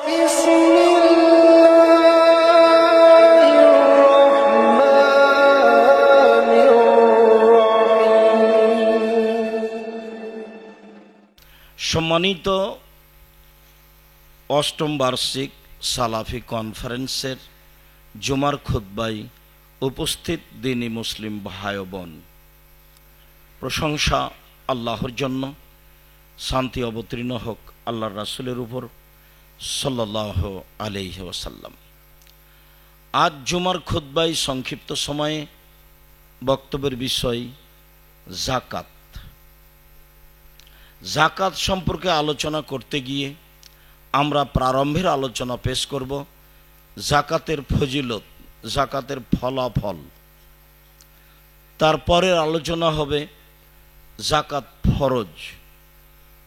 بسم الله الرحمن الرحيم। সম্মানিত অষ্টম বার্ষিক সালাফি কনফারেন্সের জুমার খুতবায় উপস্থিত দ্বীনি মুসলিম ভাই ও বোন, প্রশংসা আল্লাহর জন্য, শান্তি অবতীর্ণ হোক আল্লাহর রাসূলের উপর সাল্লাল্লাহু আলাইহি ওয়াসাল্লাম। আজ জুমার খুতবায় সংক্ষিপ্ত সময়ে বক্তব্যের বিষয় যাকাত। যাকাত সম্পর্কে আলোচনা করতে গিয়ে আমরা প্রারম্ভের আলোচনা পেশ করব যাকাতের ফজিলত, যাকাতের ফলাফল। তারপরের আলোচনা হবে যাকাত ফরজ,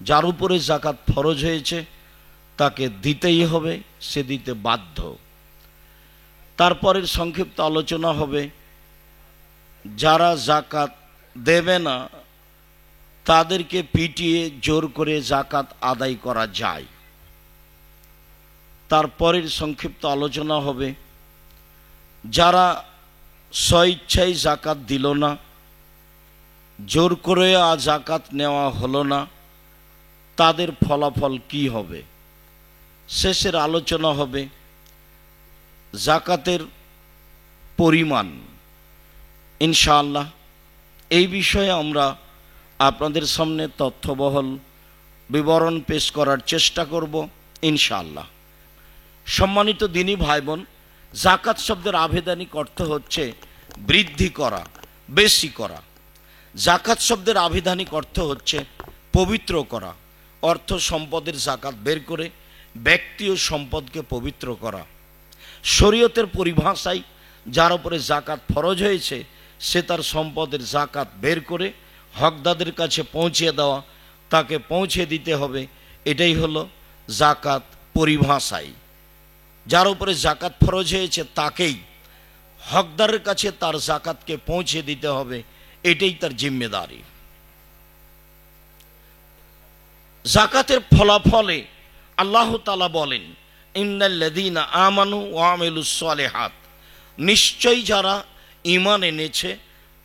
যার উপরে যাকাত ফরজ হয়েছে তাকে দিতেই হবে, সে দিতে বাধ্য। তারপরের সংক্ষিপ্ত আলোচনা হবে যারা যাকাত দেবে না তাদেরকে পিটিয়ে জোর করে যাকাত আদায় করা যায়। তারপরের সংক্ষিপ্ত আলোচনা হবে যারা স্বইচ্ছায় যাকাত দিল না, জোর করে যাকাত নেওয়া হলো না, তাদের ফলাফল কি হবে। শেষের আলোচনা হবে যাকাতের পরিমাণ। ইনশাআল্লাহ এই বিষয়ে আমরা আপনাদের সামনে তথ্যবহল বিবরণ পেশ করার চেষ্টা করব ইনশাআল্লাহ। সম্মানিত দ্বীনি ভাই বোন, যাকাত শব্দের আভেদানিক অর্থ হচ্ছে বৃদ্ধি করা, বেশি করা। যাকাত শব্দের আভেদানিক অর্থ হচ্ছে পবিত্র করা, অর্থ সম্পদের যাকাত বের করে ব্যক্তি ও সম্পদকে পবিত্র করা। শরীয়তের পরিভাষায় যার উপরে যাকাত ফরজ হয়েছে সে তার সম্পদের যাকাত বের করে হকদারদের কাছে পৌঁছে দেওয়া, তাকে পৌঁছে দিতে হবে। এটাই হলো যাকাত পরিভাষায়। যার উপরে যাকাত ফরজ হয়েছে তাকেই হকদারের কাছে তার যাকাতকে পৌঁছে দিতে হবে, এটাই তার জিম্মেদারি। যাকাতের ফলাফলে আল্লাহ তাআলা বলেন, ইন্নাল্লাযীনা আমানু ওয়া আমিলুস সালিহাত, নিশ্চয়ই যারা ঈমান এনেছে,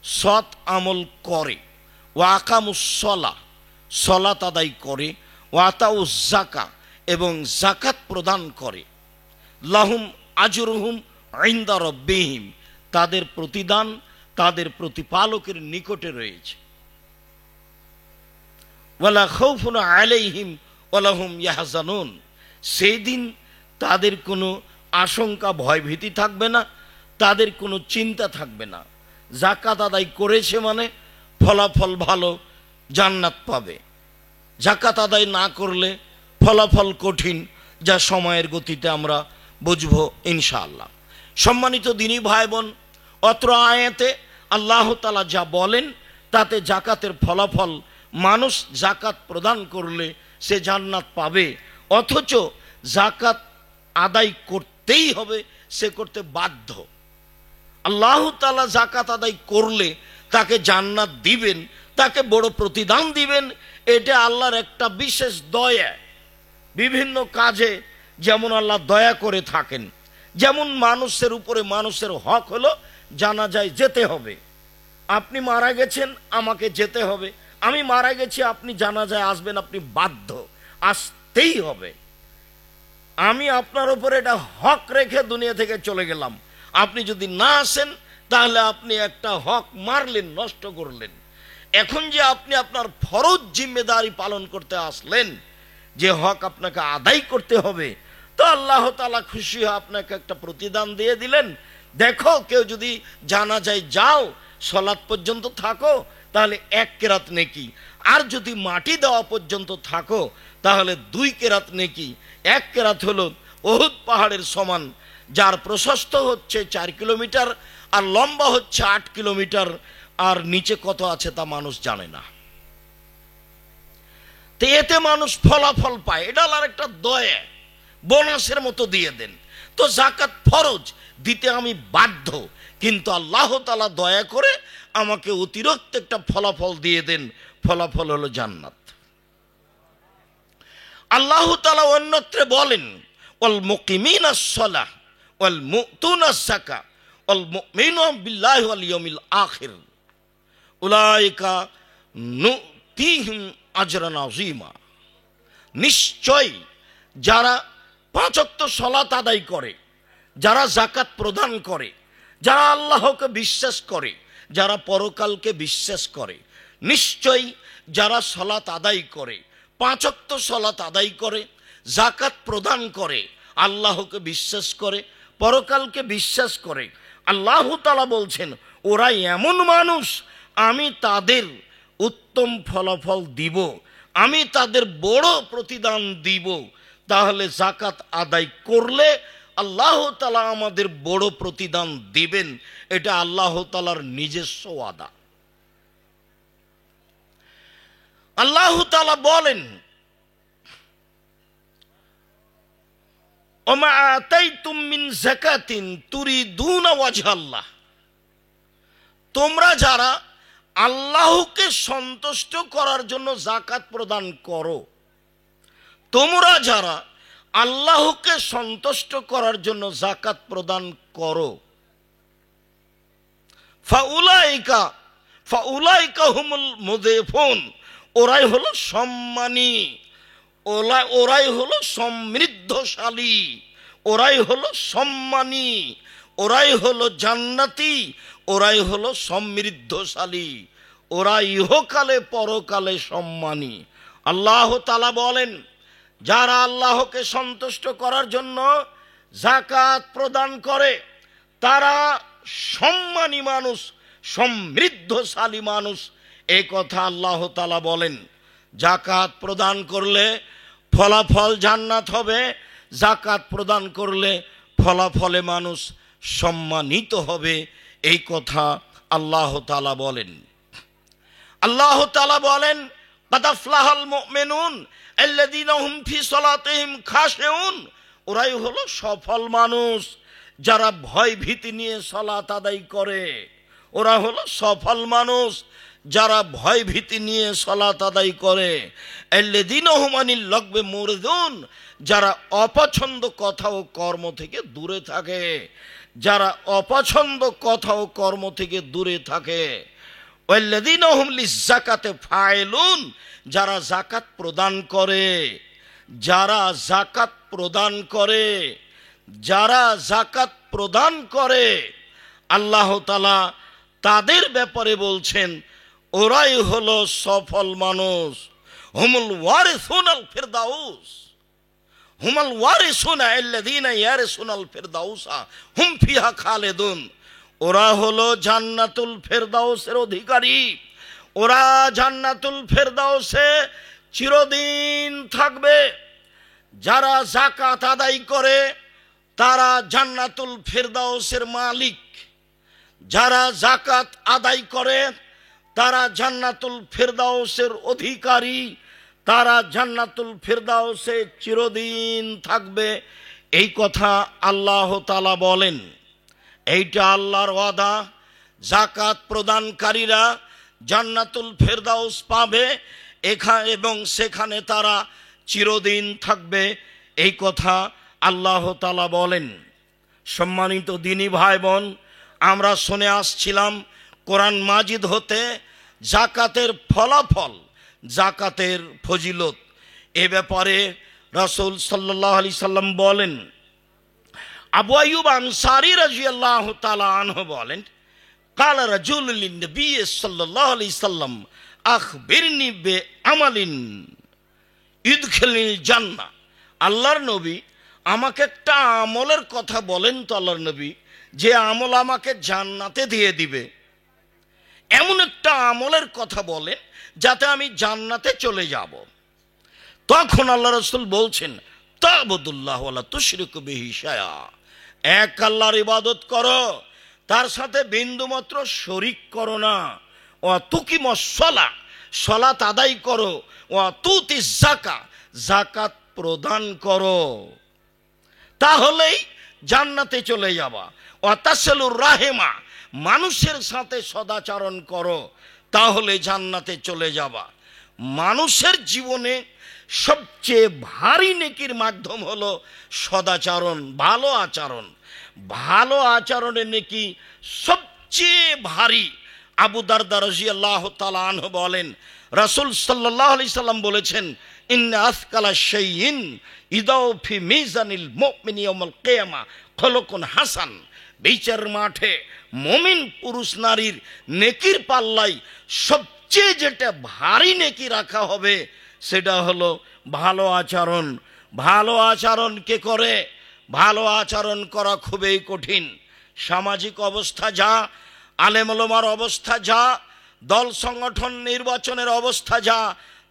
সৎ আমল করে, ওয়া আকামুস সালাহ, সালাত আদায় করে, ওয়া আতাউজ যাকা, এবং যাকাত প্রদান করে, লাহুম আজরুহুম ইনদা রাব্বিহিম, তাদের প্রতিদান তাদের প্রতিপালকের নিকটে রয়েছে। ওয়ালা খাউফুন আলাইহিম ওয়ালা হুম ইয়াহজানুন, সেই দিন তাদের কোনো আশঙ্কা ভয়ভীতি থাকবে না, তাদের কোনো চিন্তা থাকবে না। যাকাত আদায় করেছে মানে ফলাফল ভালো, জান্নাত পাবে। যাকাত আদায় না করলে ফলাফল কঠিন, যা সময়ের গতিতে আমরা বুঝবো ইনশাআল্লাহ। সম্মানিত দ্বীনি ভাই বোন, অত্র আয়াতে আল্লাহ তাআলা যা বলেন তাতে যাকাতের ফলাফল, মানুষ যাকাত প্রদান করলে সে জান্নাত পাবে, অথচ যাকাত আদায় করতেই হবে, সে করতে বাধ্য। আল্লাহ তাআলা যাকাত আদায় করলে তাকে জান্নাত দিবেন, তাকে বড় প্রতিদান দিবেন, এটা আল্লাহর একটা বিশেষ দয়া। বিভিন্ন কাজে যেমন আল্লাহ দয়া করে থাকেন, যেমন মানুষের উপরে মানুষের হক হলো জানাজায় যেতে হবে। আপনি মারা গেছেন, আমাকে যেতে হবে। আমি মারা গেছি, আপনি জানাজায় আসবেন, আপনি বাধ্য, আসতেই হবে। আমি আপনার উপরে এটা হক রেখে দুনিয়া থেকে চলে গেলাম, আপনি যদি না আসেন তাহলে আপনি একটা হক মারলেন, নষ্ট করলেন। এখন যে আপনি আপনার ফরজ জিম্মেদারি পালন করতে আসলেন, যে হক আপনাকে আদায় করতে হবে, তো আল্লাহ তাআলা খুশি হয়ে আপনাকে একটা প্রতিদান দিয়ে দিলেন। দেখো, কেউ যদি জানাজায় যাও, সালাত পর্যন্ত থাকো, তাহলে 1 কেরাত নেকি, আর যদি মাটি দেওয়া পর্যন্ত থাকো তাহলে 2 কেরাত নেকি। 1 কেরাত হলো উহুদ পাহাড়ের সমান, যার প্রশস্ত হচ্ছে 4 কিলোমিটার আর লম্বা হচ্ছে 8 কিলোমিটার, আর নিচে কত আছে তা মানুষ জানে না। তো এতে মানুষ ফলাফল পায়, এটা আল্লাহর একটা দয়া, বোনাসের মতো দিয়ে দেন। তো যাকাত ফরজ, দিতে আমি বাধ্য, কিন্তু আল্লাহ তাআলা দয়া করে আমাকে অতিরিক্ত একটা ফলাফল দিয়ে দেন, ফলাফল হলো জান্নাত। আল্লাহ তাআলা অন্যত্রে বলেন, ওয়াল মুকিমিনাস সালাহ ওয়াল মুতুনাস যাকাহ ওয়াল মুমিনুনা বিল্লাহি ওয়াল ইয়াউমিল আখির উলাইকা নুতিহিম আজরান আযীমা। নিশ্চয় যারা 5 ওয়াক্ত সালাত আদায় করে, যারা যাকাত প্রদান করে, যারা আল্লাহকে বিশ্বাস করে, যারা পরকালকে বিশ্বাস করে, নিশ্চয় যারা সালাত আদায় করে, 5 ওয়াক্ত সালাত আদায় করে, যাকাত প্রদান করে, আল্লাহকে বিশ্বাস করে, পরকালকে বিশ্বাস করে, আল্লাহ তাআলা বলছেন ওরা এমন মানুষ, আমি তাদের উত্তম ফলাফল দিব, আমি তাদের বড় প্রতিদান দিব। তাহলে যাকাত আদায় করলে আল্লাহ তাআলা আমাদের বড় প্রতিদান দিবেন, এটা আল্লাহ তাআলার নিজস্ব ওয়াদা। আল্লাহ তাআলা বলেন ওমা আতাইতুম মিন যাকাতিন তুরিদুনা ওয়াজহাল্লাহ, তোমরা যারা আল্লাহকে সন্তুষ্ট করার জন্য যাকাত প্রদান করো, তোমরা যারা আল্লাহকে সন্তুষ্ট করার জন্য যাকাত প্রদান করো, ফাউলাইকা হুমুল মুযীফুন, ওরাই হলো সম্মানী, ওরাই হলো সমৃদ্ধশালী, ওরাই হলো সম্মানী, ওরাই হলো জান্নাতি, ওরাই হলো সমৃদ্ধশালী, ওরা ইহকালে পরকালে সম্মানী। আল্লাহ তাআলা বলেন যারা আল্লাহকে সন্তুষ্ট করার জন্য যাকাত প্রদান করে তারা সম্মানী মানুষ, সমৃদ্ধশালী মানুষ। এই কথা আল্লাহ তাআলা বলেন। যাকাত প্রদান করলে ফলাফল জান্নাত হবে, যাকাত প্রদান করলে ফলাফলে মানুষ সম্মানিত হবে, এই কথা আল্লাহ তাআলা বলেন। আল্লাহ তাআলা বলেন কাদ আফলাহাল মুমিনুন আল্লাযীনা হুম ফি সালাতিহিম খাশিউন, ওরাই হলো সফল মানুষ যারা ভয় ভীতি নিয়ে সালাত আদায় করে, ওরা হলো সফল মানুষ যারা ভয় ভীতি নিয়ে সালাত আদায় করে। আল্লাযীনা হুম আনিল লাগবি মুরিদুন, যারা অপছন্দ কথা ও কর্ম থেকে দূরে থাকে, যারা অপছন্দ কথা ও কর্ম থেকে দূরে থাকে। ওয়াল্লাযীনা হুম লিয-যাকাতি ফাইলুন, যারা যাকাত প্রদান করে, যারা যাকাত প্রদান করে, যারা যাকাত প্রদান করে, আল্লাহ তাআলা তাদের ব্যাপারে বলছেন ওরাই হলো সফল মানুষ। হুমুল ওয়ারিসুনাল ফিরদাউস, হুমুল ওয়ারিসুনা আল্লাযীনা ইয়ারিসুনাল ফিরদাউসা হুম ফিহা খালিদুন, ওরা হলো জান্নাতুল ফেরদাউসের অধিকারী, ওরা জান্নাতুল ফেরদাউসে চিরদিন থাকবে। যারা যাকাত আদায় করে তারা জান্নাতুল ফেরদাউসের মালিক, যারা যাকাত আদায় করে তারা জান্নাতুল ফেরদাউসের অধিকারী, তারা জান্নাতুল ফেরদাউসে চিরদিন থাকবে। এই কথা আল্লাহ তাআলা বলেন। এইটা আল্লাহর ওয়াদা। যাকাত প্রদানকারীরা জান্নাতুল ফেরদাউস পাবে এবং সেখানে তারা চিরদিন থাকবে, এই কথা আল্লাহ তাআলা বলেন। সম্মানিত দিনী ভাই বোন, আমরা শুনে আসছিলাম কোরআন মাজিদ হতে যাকাতের ফলাফল, যাকাতের ফজিলত। এ ব্যাপারে রাসূল সাল্লাল্লাহু আলাইহি সাল্লাম বলেন, আবু আইয়ুব আনসারী রাদিয়াল্লাহু তাআলা আনহু বলেন, قال رجل للنبي صلى الله عليه وسلم আখবিরনি বিআমালিন ইদখিলনিল জান্নাহ, আল্লাহর নবী আমাকে একটা আমলের কথা বলেন তো আল্লাহর নবী, যে আমল আমাকে জান্নাতে দিয়ে দিবে। এমন একটা আমলের কথা বলেন যাতে আমি জান্নাতে চলে যাব। তখন আল্লাহ রাসূল বলছেন, তা'বুদুল্লাহ ওয়া লা তুশরিকু বিহি শাইআ, এক আল্লাহর ইবাদত করো, তার সাথে বিন্দুমাত্র শরিক করো না। ওয়া তুকিমুস সালাহ, সালাত আদায় করো। ওয়া তুতিজ যাকাত, যাকাত প্রদান করো, তাহলেই জান্নাতে চলে যাবা। ওয়া তাসিলুর রাহিমা, মানুষের সাথে সদাচরণ করো, তাহলে জান্নাতে চলে যাবা। মানুষের জীবনে সবচেয়ে ভারী নেকির মাধ্যম হলো সদাচরণ, ভালো আচরণ। ভালো আচরণের নেকি সবচেয়ে ভারী। আবু দারদা রাদিয়াল্লাহু তাআলা আনহু বলেন, রাসূল সাল্লাল্লাহু আলাইহি সাল্লাম বলেছেন, ইন্না আসকালা শাইইন ইদাউ ফি মিজানিল মুমিনি ইয়াউমাল কিয়ামা খলকুন হাসান। বিচার মাঠে মুমিন পুরুষ নারীর নেকির পাল্লায় সবচেয়ে যেটা ভারী নেকি রাখা হবে সেটা হলো ভালো আচরণ। ভালো আচরণ কে করে? ভালো আচরণ করা খুবই কঠিন। সামাজিক অবস্থা যা, আলেম ওলামার অবস্থা যা, দল সংগঠন নির্বাচনের অবস্থা যা,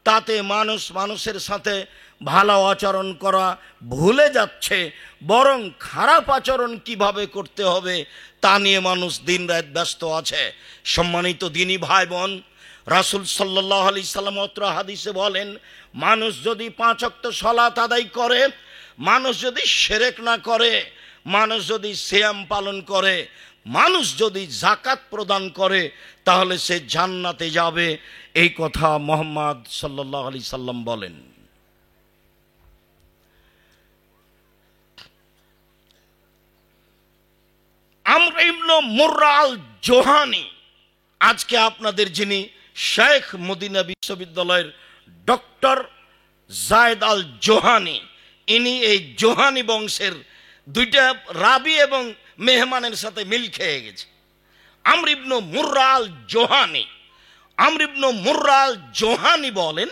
তাতে মানুষ মানুষের সাথে ভালো আচরণ করা ভুলে যাচ্ছে, বরং খারাপ আচরণ কিভাবে করতে হবে তা নিয়ে মানুষ দিনরাত ব্যস্ত আছে। সম্মানিত দিনী ভাই বোন, রাসূল সাল্লাল্লাহু আলাইহি সাল্লাম অত্র হাদিসে বলেন, মানুষ যদি 5 ওয়াক্ত সালাত আদায় করে, মানুষ যদি শিরক না করে, মানুষ যদি সিয়াম পালন করে, মানুষ যদি যাকাত প্রদান করে, তাহলে সে জান্নাতে যাবে। এই কথা মুহাম্মদ সাল্লাল্লাহু আলাইহি সাল্লাম বলেন। আমর ইবনে মুররা আল জোহানি, আজকে আপনাদের যিনি শেখ মদিনা বিশ্ববিদ্যালয়ের ডক্টর জায়েদ আল জোহানি, ইনি এই জোহানি বংশের দুইটা রাবি এবং মেহমানের সাথে মিল খেয়ে গেছে। আমর ইবনে মুররা আল জোহানি, আমর ইবনে মুররা আল জোহানি বলেন,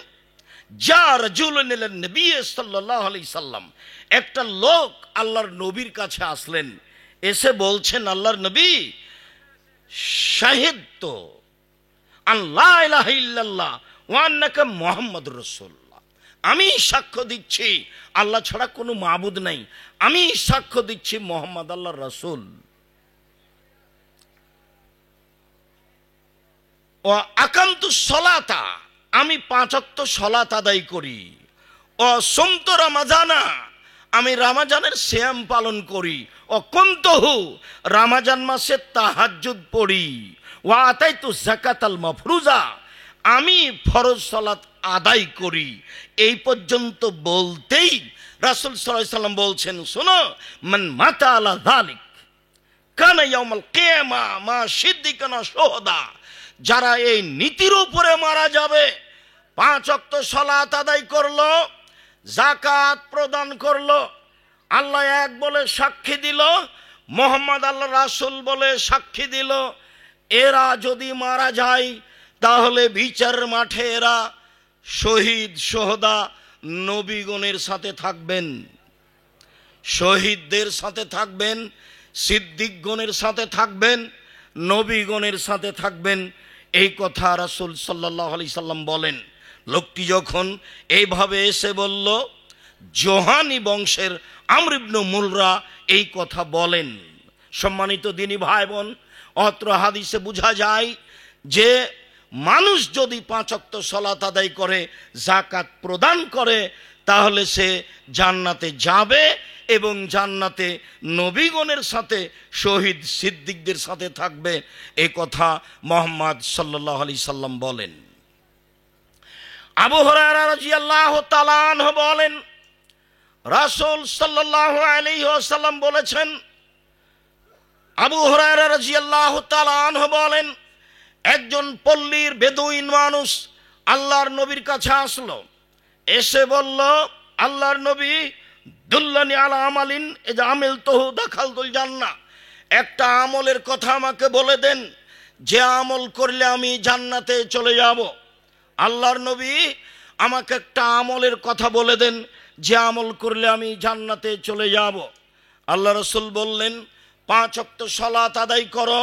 যা রাজুলুন ইলান নবী সাল্লাল্লাহু আলাইহি সাল্লাম, একটা লোক আল্লাহর নবীর কাছে আসলেন, এসে বলছেন, আল্লাহর নবী, শাহিদতু আন লা ইলাহা ইল্লাল্লাহ ওয়া আন্নাকা মুহাম্মাদুর রাসূলুল্লাহ, আমি সাক্ষ্য দিচ্ছি আল্লাহ ছাড়া কোনো মাবুদ নাই, আমি সাক্ষ্য দিচ্ছি মুহাম্মদ আল্লাহর রাসূল। ও আকামতু সলাতা, আমি 5 ওয়াক্ত সালাত আদায় করি। ও সুমতু রমাজানা, আমি রমজানের সিয়াম পালন করি। ও কুনতুহু, রমজান মাসে তাহাজ্জুদ পড়ি। ওয়া আতাইতু যাকাতাল মাফরুজা, আমি ফরজ সালাত আদায় করি। এই পর্যন্ত বলতেই রাসূল সাল্লাল্লাহু আলাইহি সাল্লাম বলছেন, শোনো, মান মাতা আলা যালিক কানা ইয়াউমাল কিয়ামা মা সিদ্দিকানা শুহাদা, যারা এই নীতির উপরে মারা যাবে, 5 ওয়াক্ত সালাত আদায় করলো, যাকাত প্রদান করলো, আল্লাহ এক বলে সাক্ষী দিল, মুহাম্মদ আল্লাহ রাসূল বলে সাক্ষী দিল, এরা যদি মারা যায় তাহলে বিচার মাঠে এরা শহীদ সোহদা নবীগণের সাথে থাকবেন, শহীদদের সাথে থাকবেন, সিদ্দিকগণের সাথে থাকবেন, নবীগণের সাথে থাকবেন। এই কথা রাসূল সাল্লাল্লাহু আলাইহি সাল্লাম বলেন। লোকটি যখন এইভাবে এসে বলল, জোহানি বংশের আমর ইবনে মুররা এই কথা বলেন। সম্মানিত দিনী ভাই বোন, অত্র হাদিসে বোঝা যায় যে মানুষ যদি 5 ওয়াক্ত সালাত আদায় করে, যাকাত প্রদান করে, তাহলে সে জান্নাতে যাবে এবং জান্নাতে নবীগণের সাথে শহীদ সিদ্দিকদের সাথে থাকবে। এই কথা মুহাম্মদ সাল্লাল্লাহু আলাইহি সাল্লাম বলেন। আবু হুরায়রা রাদিয়াল্লাহু তাআলা আনহু বলেন, রাসূল সাল্লাল্লাহু আলাইহি ওয়াসাল্লাম বলেছেন, আবু হুরায়রা রাদিয়াল্লাহু তাআলা আনহু বলেন, একজন পল্লীর বেদুইন মানুষ আল্লাহর নবীর কাছে আসলো, এসে বলল, আল্লাহর নবী, দুল্লানি আলা আমালিন ইযা আমিলতুহু দাখালতুল জান্নাহ, একটা আমলের কথা আমাকে বলে দেন, যে আমল করলে আমি জান্নাতে চলে যাব। আল্লাহর নবী, আমাকে একটা আমলের কথা বলে দেন, যে আমল করলে আমি জান্নাতে চলে যাব। আল্লাহ রাসূল বললেন, 5 ওয়াক্ত সালাত আদায় করো,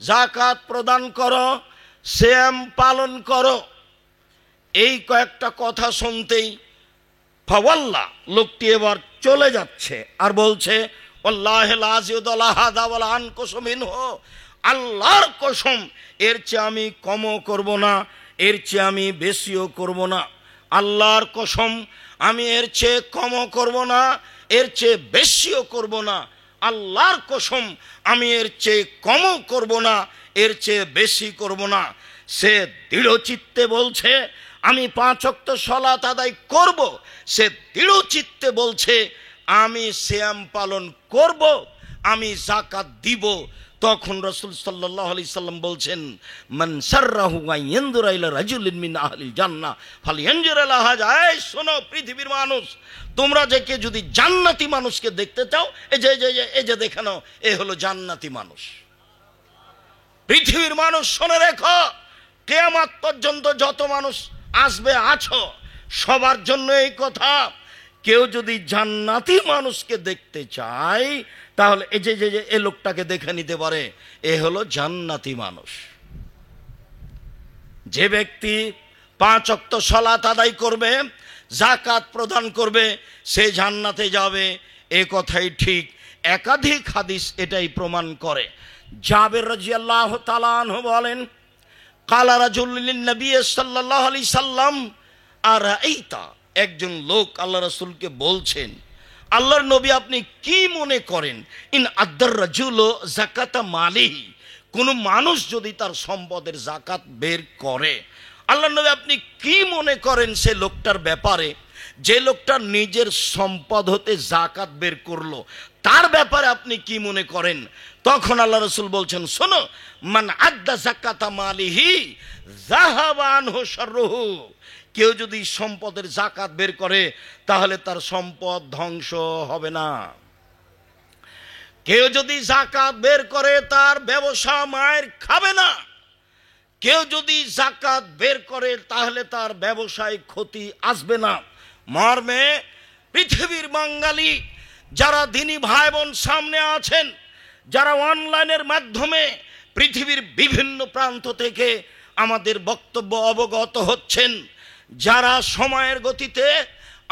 যাকাত প্রদান করো, সিয়াম পালন করো। এই কয়েকটা কথা শুনতেই ফাওয়াল্লাহ, লোকটি এবার চলে যাচ্ছে আর বলছে, ওয়াল্লাহিল আজিদুল আহাদা ওয়ালা আনকুসু মিনহু, আল্লাহর কসম, এর চেয়ে আমি কমও করব না, এর চেয়ে আমি বেশিও করব না। আল্লাহর কসম, আমি এর চেয়ে কমও করব না, এর চেয়ে বেশিও করব না। আল্লাহর কসম, আমি এর চেয়ে কমও করব না, এর চেয়ে বেশি করব না। সে দৃঢ় চিত্তে বলছে, আমি 5 ওয়াক্ত সালাত আদায় করব, সে দৃঢ় চিত্তে বলছে আমি সিয়াম পালন করব, আমি যাকাত দিব, তখন রাসূল সাল্লাল্লাহু আলাইহি সাল্লাম বলছেন মান সাররাহু আন ইয়ানজুরা ইলা রাজুলিন মিন আহলিল জান্নাহ ফালইয়ানজুর ইলা হাযা। এই শোনো পৃথিবীর মানুষ, তোমরা যে কে যদি জান্নাতি মানুষকে দেখতে চাও, এই যে দেখানো, এ হলো জান্নাতি মানুষ। পৃথিবীর মানুষ শুনে রেখো, কিয়ামত পর্যন্ত যত মানুষ আসবে আছো, সবার জন্য এই কথা, কেউ যদি জান্নাতি মানুষকে দেখতে চায় তাহলে এই যে এই লোকটাকে দেখে নিতে পারে, এ হলো জান্নাতি মানুষ। যে ব্যক্তি 5 ওয়াক্ত সালাত আদায় করবে, যাকাত প্রদান করবে, সে জান্নাতে যাবে, এ কথাই ঠিক। একাধিক হাদিস এটাই প্রমাণ করে। জাবের রাদিয়াল্লাহু তাআলা আনহু বলেন কালা রাজুলুন নবী সাল্লাল্লাহু আলাইহি সাল্লাম আরাইতা, একজন লোক আল্লাহ রাসূলকে বলছেন, আল্লাহর নবী আপনি কি মনে করেন, ইন আদ্দার রাজুল যাকাতা মালিহি, কোন মানুষ যদি তার সম্পদের যাকাত বের করে, আল্লাহর নবী আপনি কি মনে করেন সে লোকটার ব্যাপারে, যে লোকটা নিজের সম্পদ হতে যাকাত বের করলো, তার ব্যাপারে আপনি কি মনে করেন? তখন আল্লাহ রাসূল বলছেন, শোনো, মান আদ্দা যাকাতা মালিহি যাহাবা আনহু শাররুহু, কেউ যদি সম্পদের যাকাত বের করে তাহলে তার সম্পদ ধ্বংস হবে না। কেউ যদি যাকাত বের করে তার ব্যবসা মায়ের খাবে না। কেউ যদি যাকাত বের করে তাহলে তার ব্যবসায় ক্ষতি আসবে না। মর্মে পৃথিবীর বাঙালি যারা দিনী ভাই বোন সামনে আছেন, যারা অনলাইনের মাধ্যমে পৃথিবীর বিভিন্ন প্রান্ত থেকে আমাদের বক্তব্য অবগত হচ্ছেন, যারা সময়ের গতিতে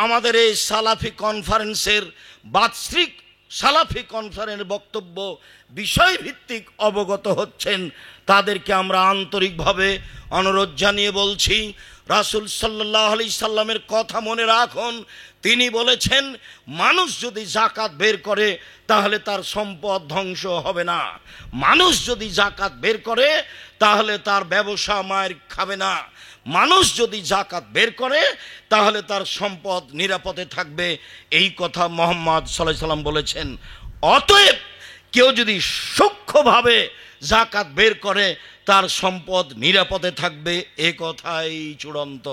আমাদের এই সালাফি কনফারেন্সের বার্ষিক সালাফি কনফারেন্স বক্তব্য বিষয়ভিত্তিক অবগত হচ্ছেন, তাদেরকে আমরা আন্তরিকভাবে অনুরোধ জানিয়ে বলছি, রাসূল সাল্লাল্লাহু আলাইহি সাল্লামের কথা মনে রাখুন। তিনি বলেছেন মানুষ যদি যাকাত বের করে তাহলে তার সম্পদ ধ্বংস হবে না। মানুষ যদি যাকাত বের করে তাহলে তার ব্যবসা মায়ের খাবে না। মানুষ যদি যাকাত বের করে তাহলে তার সম্পদ নিরাপদে থাকবে। এই কথা মুহাম্মদ সাল্লাল্লাহু আলাইহি সাল্লাম বলেছেন। অতএব কেউ যদি সূক্ষ্মভাবে যাকাত বের করে তার সম্পদ নিরাপদে থাকবে, এ কথাই চূড়ান্ত।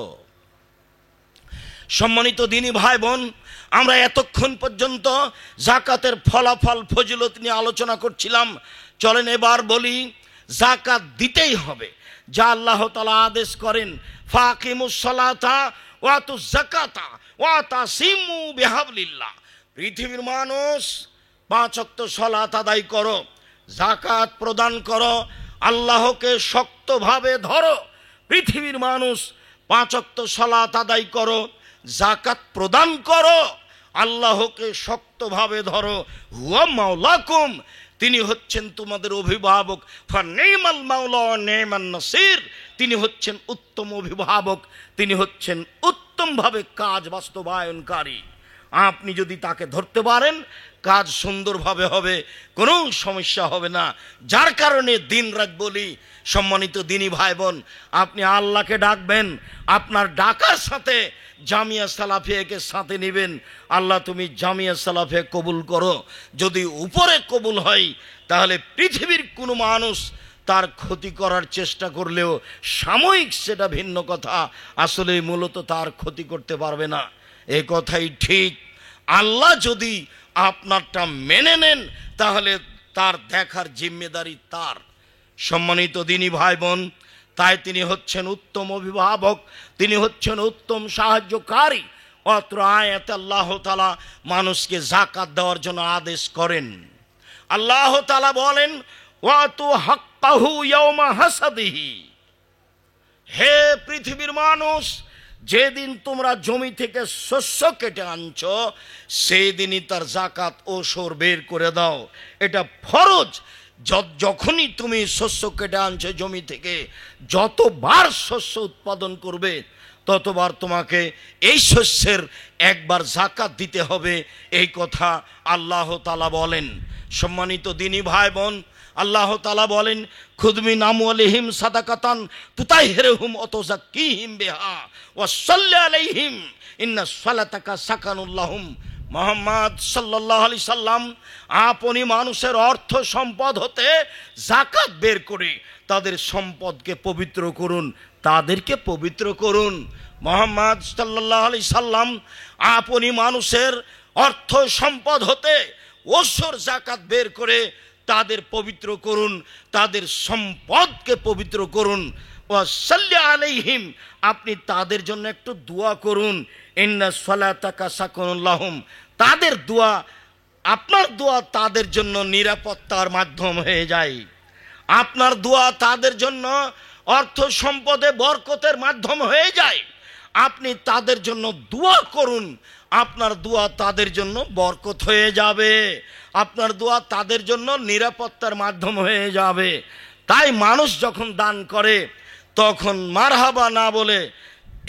সম্মানিত দিনী ভাই বোন, আমরা এতক্ষণ পর্যন্ত যাকাতের ফলাফল ফজিলত নিয়ে আলোচনা করছিলাম। চলেন এবার বলি, যাকাত দিতেই হবে, যা আল্লাহ তাআলা আদেশ করেন, ফাকিমুস সালাতা ওয়া আতুজ যাকাতা ওয়া তাসিমু বিহাবলিল্লাহ। পৃথিবীর মানুষ 5 ওয়াক্ত সালাত আদায় করো, যাকাত প্রদান করো, আল্লাহকে শক্তভাবে ধরো। পৃথিবীর মানুষ 5 ওয়াক্ত সালাত আদায় করো, যাকাত প্রদান করো, আল্লাহকে শক্তভাবে ধরো। হুয়া মাওলাকুম, তিনি হচ্ছেন তোমাদের অভিভাবক। ফানিমাল মাওলা ওয়া নিমান নাসির, তিনি হচ্ছেন উত্তম অভিভাবক, তিনি হচ্ছেন উত্তমভাবে কাজ বাস্তবায়নকারী। আপনি যদি তাকে ধরতে পারেন, কাজ সুন্দরভাবে হবে, কোনো সমস্যা হবে না। যার কারণে দিন রাত বলি, সম্মানিত দিনী ভাই বোন, আপনি আল্লাহকে ডাকবেন, আপনার ডাকার সাথে জামিয়া সালাফিয়াকে সাথে নেবেন। আল্লাহ তুমি জামিয়া সালাফিয়া কবুল করো। যদি উপরে কবুল হয় তাহলে পৃথিবীর কোনো মানুষ তার ক্ষতি করার চেষ্টা করলেও সাময়িক সেটা ভিন্ন কথা, আসলে মূলত তার ক্ষতি করতে পারবে না। এ কথাই ঠিক। আল্লাহ যদি আপনারটা মেনে নেন তাহলে তার দেখার জিম্মেদারি তার। সম্মানিত দিনী ভাই বোন, তাই তিনি হচ্ছেন উত্তম অভিভাবক, তিনি হচ্ছেন উত্তম সাহায্যকারী। অত্র আয়াতে আল্লাহ তাআলা মানুষকে যাকাত দেওয়ার জন্য আদেশ করেন। আল্লাহ তাআলা বলেন, ওয়াতু হাক্কাহু ইয়াওমা হাসাদিহি, হে পৃথিবীর মানুষ, যেদিন তোমরা জমি থেকে শস্য কেটে আনছো সেই দিনই তার যাকাত ওসর বের করে দাও। এটা ফরজ। যখনই তুমি শস্য কেটে আনছো জমি থেকে, যতবার শস্য উৎপাদন করবে ততবার তোমাকে এই শস্যের একবার যাকাত দিতে হবে, এই কথা আল্লাহ তাআলা বলেন। সম্মানিত দিনী ভাই বোন, আল্লাহ তাআলা বলেন, খুদ মিন আমওয়ালিহিম সাদাকাতান তুতাহহিরুহুম ওয়া তুযাক্কিহিম বিহা ওয়া সাল্লি আলাইহিম ইন্নাস সালাতাকা সাকানুল লাহুম। মুহাম্মদ সাল্লাল্লাহু আলাইহি সাল্লাম আপনি মানুষের অর্থ সম্পদ হতে যাকাত বের করে তাদের সম্পদকে পবিত্র করুন, তাদেরকে পবিত্র করুন। মুহাম্মদ সাল্লাল্লাহু আলাইহি সাল্লাম আপনি মানুষের অর্থ সম্পদ হতে ওসর যাকাত বের করে তাদের পবিত্র করুন, তাদের সম্পদকে পবিত্র করুন। ওয়া সাল্লি আলাইহিম, আপনি তাদের জন্য একটু দোয়া করুন। ইন্না সালাতাকা সাকানুল লাহুম, তাদের দোয়া, আপনার দোয়া তাদের জন্য নিরাপত্তার মাধ্যম হয়ে যায়। আপনার দোয়া তাদের জন্য অর্থ সম্পদে বরকতের মাধ্যম হয়ে যায়। আপনি তাদের জন্য দোয়া করুন, আপনার দোয়া তাদের জন্য বরকত হয়ে যাবে, আপনার দোয়া তাদের জন্য নিরাপত্তার মাধ্যম হয়ে যাবে। তাই মানুষ যখন দান করে তখন মারহাবা না বলে,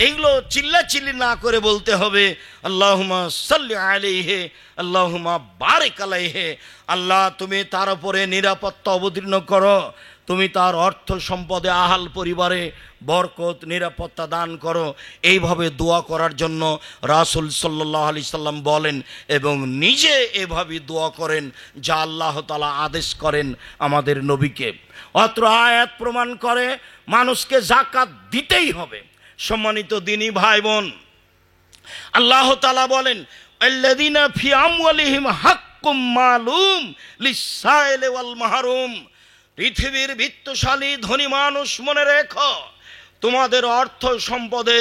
এগুলো চিল্লাচিল্লি না করে বলতে হবে আল্লাহুম্মা সাল্লি আলাইহি আল্লাহুম্মা বারিক আলাইহি, আল্লাহ তুমি তার উপরে নিরাপত্তা অবতীর্ণ করো, তুমি তার অর্থ সম্পদে আহাল পরিবারে বরকত নিরাপত্তা দান করো। এইভাবে দোয়া করার জন্য রাসূল সাল্লাল্লাহু আলাইহি সাল্লাম বলেন এবং নিজে এভাবে দোয়া করেন যা আল্লাহ তাআলা আদেশ করেন আমাদের নবীকে। অত্র আয়াত প্রমাণ করে মানুষকে যাকাত দিতেই হবে। সম্মানিত দ্বীনি ভাই বোন, আল্লাহ তাআলা বলেন, আল্লাযীনা ফি আমওয়ালিহিম হাক্কুম মালুম লিস-সাইলি ওয়াল মাহরুম। পৃথিবীর বিত্তশালী ধনী মানুষ মনে রেখো, তোমাদের অর্থ সম্পদে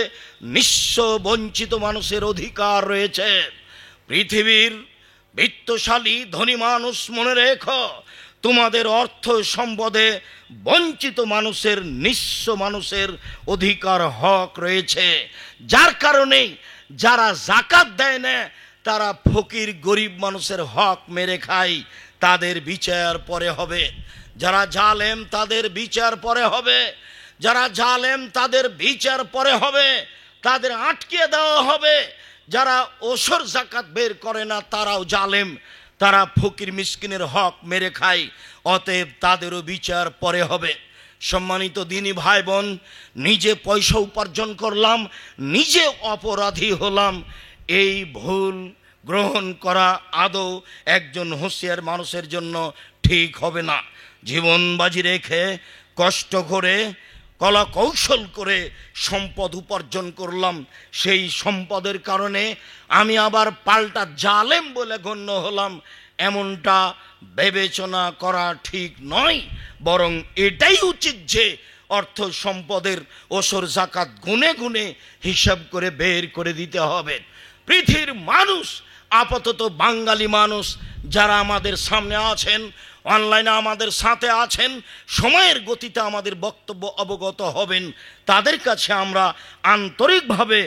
নিঃস্ব বঞ্চিত মানুষের অধিকার রয়েছে। পৃথিবীর বিত্তশালী ধনী মানুষ মনে রেখো, তোমাদের অর্থ সম্পদে বঞ্চিত মানুষের, নিঃস্ব মানুষের অধিকার হক রয়েছে। যার কারণে যারা যাকাত দেয় না তারা ফকির গরিব মানুষের হক মেরে খায়, তাদের বিচার পরে হবে। যারা জালেম তাদের বিচার পরে হবে, যারা জালেম তাদের বিচার পরে হবে, তাদের আটকে দেওয়া হবে। যারা ওসর যাকাত বের করে না তারাও জালেম, তারা ফকির মিসকিনের হক মেরে খায়, অতএব তাদেরও বিচার পরে হবে। সম্মানিত দ্বীনি ভাই বোন, নিজে পয়সা উপার্জন করলাম, নিজে অপরাধী হলাম, এই ভুল গ্রহণ করা আদৌ একজন হুঁশিয়ার মানুষের জন্য ঠিক হবে না। জীবন বাজি রেখে কষ্ট করে কলা কৌশল করে সম্পদ উপার্জন করলাম, সেই সম্পদের কারণে আমি আবার পাল্টা জালেম বলে গণ্য হলাম, এমনটা বিবেচনা করা ঠিক নয়। বরং এটাই উচিত যে অর্থ সম্পদের ওসর যাকাত গুনে গুনে হিসাব করে বের করে দিতে হবে। পৃথিবীর মানুষ, আপাতত বাঙালি মানুষ যারা আমাদের সামনে আছেন, অনলাইনে আমাদের সাথে আছেন, সময়ের গতিতে আমাদের বক্তব্য অবগত হবেন, তাদের কাছে আমরা আন্তরিকভাবে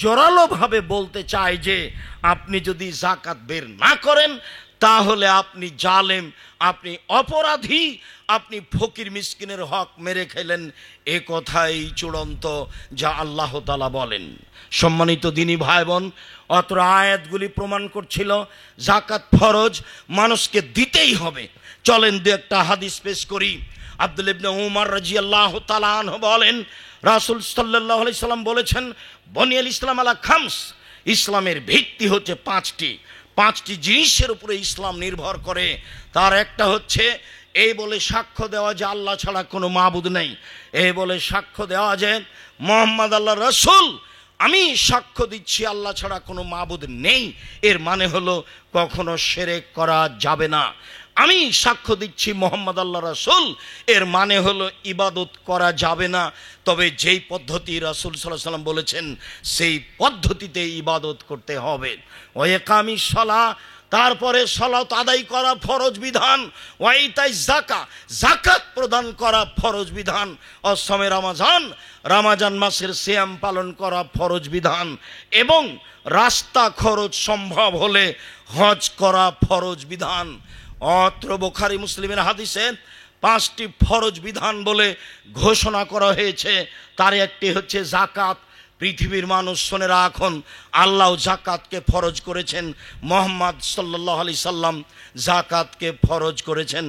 জোরালোভাবে বলতে চাই যে আপনি যদি যাকাত বের না করেন তাহলে আপনি জালেম, আপনি অপরাধী, আপনি ফকির মিসকিনের হক মেরে খেলেন। এ কথাই চূড়ান্ত যা আল্লাহ তাআলা বলেন। সম্মানিত দ্বীনি ভাই বোন, অত্র আয়াতগুলি প্রমাণ করছিল যাকাত ফরজ, মানুষকে দিতেই হবে। চলেন দু একটা হাদিস পেশ করি। আব্দুল্লাহ ইবনে উমর রাদিয়াল্লাহু তাআলা আনহু বলেন, রাসূল সাল্লাল্লাহু আলাইহি সাল্লাম বলেছেন, বনিয়াল ইসলাম আলা খামস, ইসলামের ভিত্তি হচ্ছে পাঁচটি জিনিসের উপরে ইসলাম নির্ভর করে। তার একটা হচ্ছে এই বলে সাক্ষ্য দেওয়া যে আল্লাহ ছাড়া কোনো মাবুদ নেই, এই বলে সাক্ষ্য দেওয়া যে মুহাম্মদ আল্লাহ রাসূল। আমি সাক্ষ্য দিচ্ছি আল্লাহ ছাড়া কোনো মাবুদ নেই, এর মানে হলো কখনো শিরক করা যাবে না। আমি সাক্ষ্য দিচ্ছি মুহাম্মদ আল্লাহ রাসূল, এর মানে হলো ইবাদত করা যাবে না, তবে যেই পদ্ধতি রাসূল সাল্লাল্লাহু আলাইহি সাল্লাম বলেছেন সেই পদ্ধতিতে ইবাদত করতে হবে। ওয়া ইকামিস সালাহ, তারপরে সালাত আদায় করা ফরজ বিধান। ওয়া ইতাই যাকাত প্রদান করা ফরজ বিধান। অসমে রমাজান মাসের সিয়াম পালন করা ফরজ বিধান। এবং রাস্তা খরচ সম্ভব হলে হজ করা ফরজ বিধান। অত্র বুখারী মুসলিমের হাদিসে 5টি ফরজ বিধান বলে ঘোষণা করা হয়েছে, তার একটি হচ্ছে যাকাত। পৃথিবীর মানুষ শুনে রাখুন, আল্লাহ যাকাতকে ফরজ করেছেন, মুহাম্মদ সাল্লাল্লাহু আলাইহি সাল্লাম যাকাতকে ফরজ করেছেন।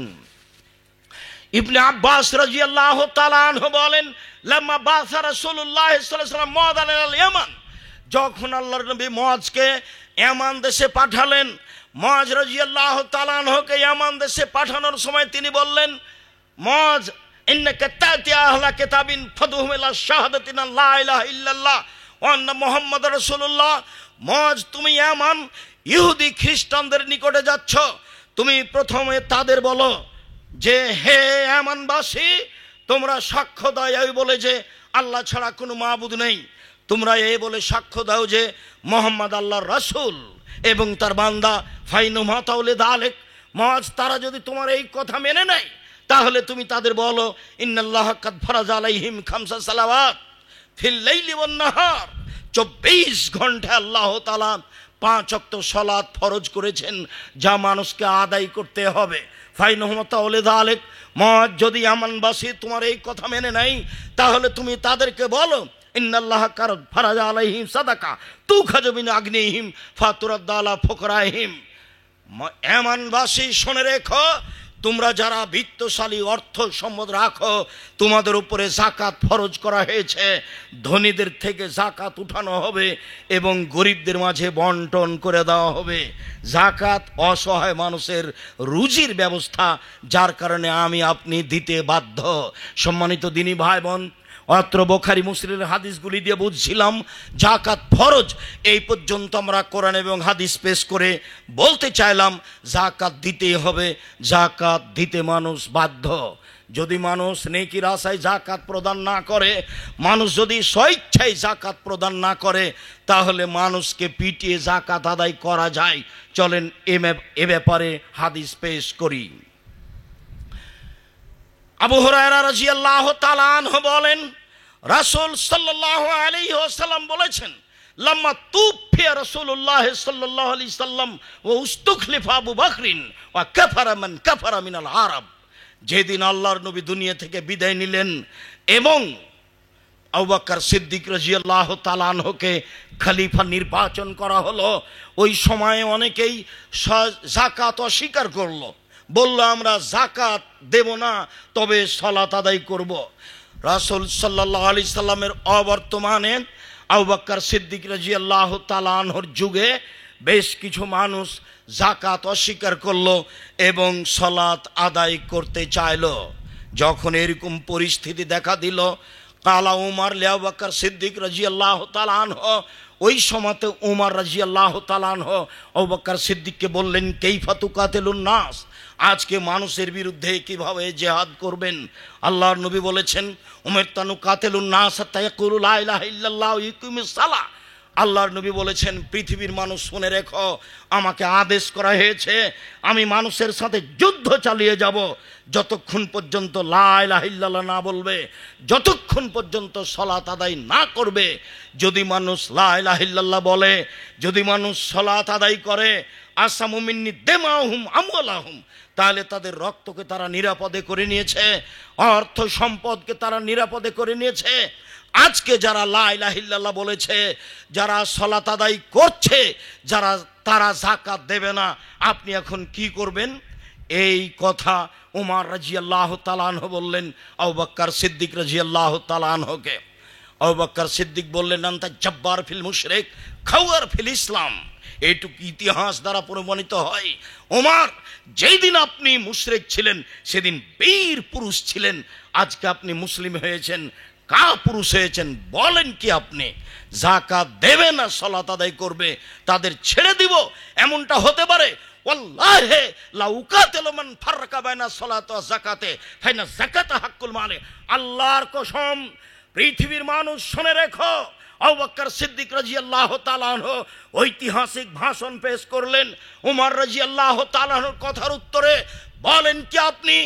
ইবনে আব্বাস রাদিয়াল্লাহু তাআলা আনহু বলেন, লাম্মা বাসা রাসূলুল্লাহ সাল্লাল্লাহু আলাইহি ওয়াসাল্লাম মুআযান আল ইয়ামান, যখন আল্লাহর নবী মুআজকে ইয়ামান দেশে পাঠালেন, মুআজ রাদিয়াল্লাহু তাআলা আনহুকে ইয়ামান দেশে পাঠানোর সময় তিনি বললেন, মুআজ ইন্নাকা তাতি আহলা কিতাবিন ফাদহুম ইলা শাহাদাতিন লা ইলাহা ইল্লাল্লাহ ওয়া আন্না মুহাম্মাদুর রাসূলুল্লাহ। মুআজ, তুমি ইয়ামান ইহুদি খ্রিস্টানদের নিকটে যাচ্ছ, তুমি প্রথমে তাদের বলো যে হে ইয়ামানবাসী, তোমরা সাক্ষ্য দাও এই বলে যে আল্লাহ ছাড়া কোনো মাবুদ নেই, তোমরা এই বলে সাক্ষ্য দাও যে মুহাম্মদ আল্লাহর রাসূল এবং তার বান্দা। ফাইনুমা তাওলে দালেক, মুআজ, তারা যদি তোমার এই কথা মেনে নেয় তাহলে তুমি তাদের বলো, ইন্নাল্লাহ কাদ ফারাজা আলাইহিম খামসা সালাওয়াত ফিল লাইলি ওয়ান নাহার, 24 ঘন্টা আল্লাহ তাআলা 5 ওয়াক্ত সালাত ফরজ করেছেন, যা মানুষকে আদায় করতে হবে। ফাইনুমা তাওলে দালেক, মুআজ, যদি ইয়ামানবাসী তোমার এই কথা মেনে নেয় তাহলে তুমি তাদেরকে বলো, ইন্নাল্লাহ কাদ ফারাজা আলাইহিম সাদাকা তুখাযু মিন আগনিহিম ফাতুরাদ আলা ফুকরাহিম। ইয়ামানবাসী শুনে রেখো, তোমরা যারা বিত্তশালী অর্থ সম্পদ রাখো, তোমাদের উপরে যাকাত ফরজ করা হয়েছে, ধনীদের থেকে যাকাত উঠানো হবে এবং গরিবদের মাঝে বন্টন করে দেওয়া হবে। যাকাত অসহায় মানুষের রুজির ব্যবস্থা, যার কারণে আমি আপনি দিতে বাধ্য। সম্মানিত দিনী ভাই বোন, অত্র বুখারী মুসলিমের হাদিসগুলি দিয়ে বুঝছিলাম যাকাত ফরজ। এই পর্যন্ত আমরা কোরআন এবং হাদিস পেশ করে বলতে চাইলাম যাকাত দিতেই হবে, যাকাত দিতে মানুষ বাধ্য। যদি মানুষ নেকির আশায় যাকাত প্রদান না করে, মানুষ যদি স্বেচ্ছায় যাকাত প্রদান না করে, তাহলে মানুষকে পিটিয়ে যাকাত আদায় করা যায়। চলেন এ ব্যাপারে হাদিস পেশ করি। আবু হুরায়রা রাদিয়াল্লাহু তাআলা আনহু বলেন, রাসূল সাল্লাল্লাহু আলাইহি ওয়াসাল্লাম বলেছেন, লাম্মা তুফিয়া রাসূলুল্লাহ সাল্লাল্লাহু আলাইহি সাল্লাম ওয়া উস্তুখলিফা আবু বকরিন ওয়া কাফারা মান কাফারা মিনাল আরব, যেদিন আল্লাহর নবী দুনিয়া থেকে বিদায় নিলেন এবং আবু বকর সিদ্দিক রাদিয়াল্লাহু তাআলা আনহুকে খলিফা নির্বাচন করা হলো, ওই সময়ে অনেকেই যাকাত অস্বীকার করলো, বলল আমরা যাকাত দেব না, তবে সালাত আদায় করব। রাসূল সাল্লাল্লাহু আলাইহি সাল্লামের অবর্তমানে আবু বকর সিদ্দিক রাদিয়াল্লাহু তাআলা আনহুর যুগে বেশ কিছু মানুষ যাকাত অস্বীকার করলো এবং সালাত আদায় করতে চাইলো। যখন এরকম পরিস্থিতি দেখা দিল, কালা উমর লি আবু বকর সিদ্দিক রাদিয়াল্লাহু তাআলা আনহু, ওই সময়তে উমর রাদিয়াল্লাহু তাআলা আনহু আবু বকর সিদ্দিককে বললেন, কাইফা তুকাতিলুন নাস, আজকে মানুষের বিরুদ্ধে কিভাবে জিহাদ করবেন? আল্লাহর নবী বলেছেন, উমিরতু আন উকাতিলুন নাস হাত্তা ইয়াকুলু লা ইলাহা ইল্লাল্লাহ ওয়া ইকিমুস সালাহ। আল্লাহর নবী বলেছেন, পৃথিবীর মানুষ শুনে রেখো, আমাকে আদেশ করা হয়েছে আমি মানুষের সাথে যুদ্ধ চালিয়ে যাব যতক্ষণ পর্যন্ত লা ইলাহা ইল্লাল্লাহ না বলবে, যতক্ষণ পর্যন্ত সালাত আদায় না করবে। যদি মানুষ লা ইলাহা ইল্লাল্লাহ বলে, যদি মানুষ সালাত আদায় করে, আসামু মিন্নি দিমাহুম আমওয়ালাহুম, তাহলে তাদের রক্তকে তারা নিরাপদে করে নিয়েছে, অর্থ সম্পদকে তারা নিরাপদে করে নিয়েছে। আজকে যারা লা ইলাহা ইল্লাল্লাহ বলেছে, যারা সালাত আদায় করছে, তারা যাকাত দেবে না, আপনি এখন কি করবেন? এই কথা উমর রাদিয়াল্লাহু তাআলা আনহু বললেন আবু বকর সিদ্দিক রাদিয়াল্লাহু তাআলা আনহুকে। আবু বকর সিদ্দিক বললেন, আনতা জাব্বার ফিল মুশরিক খাওয়ার ফিল ইসলাম। এইটুকু ইতিহাস দ্বারা প্রমাণিত হয়, ওমর, যেই দিন আপনি মুশরিক ছিলেন সেদিন বীর পুরুষ ছিলেন, আজকে আপনি মুসলিম হয়েছেন, কা পুরুষ হয়েছেন। বলেন কি আপনি? যাকাত দেবে না, সালাত আদায় করবে, তাদের ছেড়ে দিব? এমনটা হতে পারে? ওয়াল্লাহি লা উকাতিলু মান ফাররাকা বাইনা সালাতি ওয়া যাকাতে ফাইনা যাকাতা হাক্কুল মালে। আল্লাহর কসম, পৃথিবীর মানুষ শুনে রেখো, আবু বকর সিদ্দিক রাদিয়াল্লাহু তাআলা আনহু ঐতিহাসিক ভাষণ পেশ করলেন। উমর রাদিয়াল্লাহু তাআলা আনহুর কথার উত্তরে বলেন কি আপনি?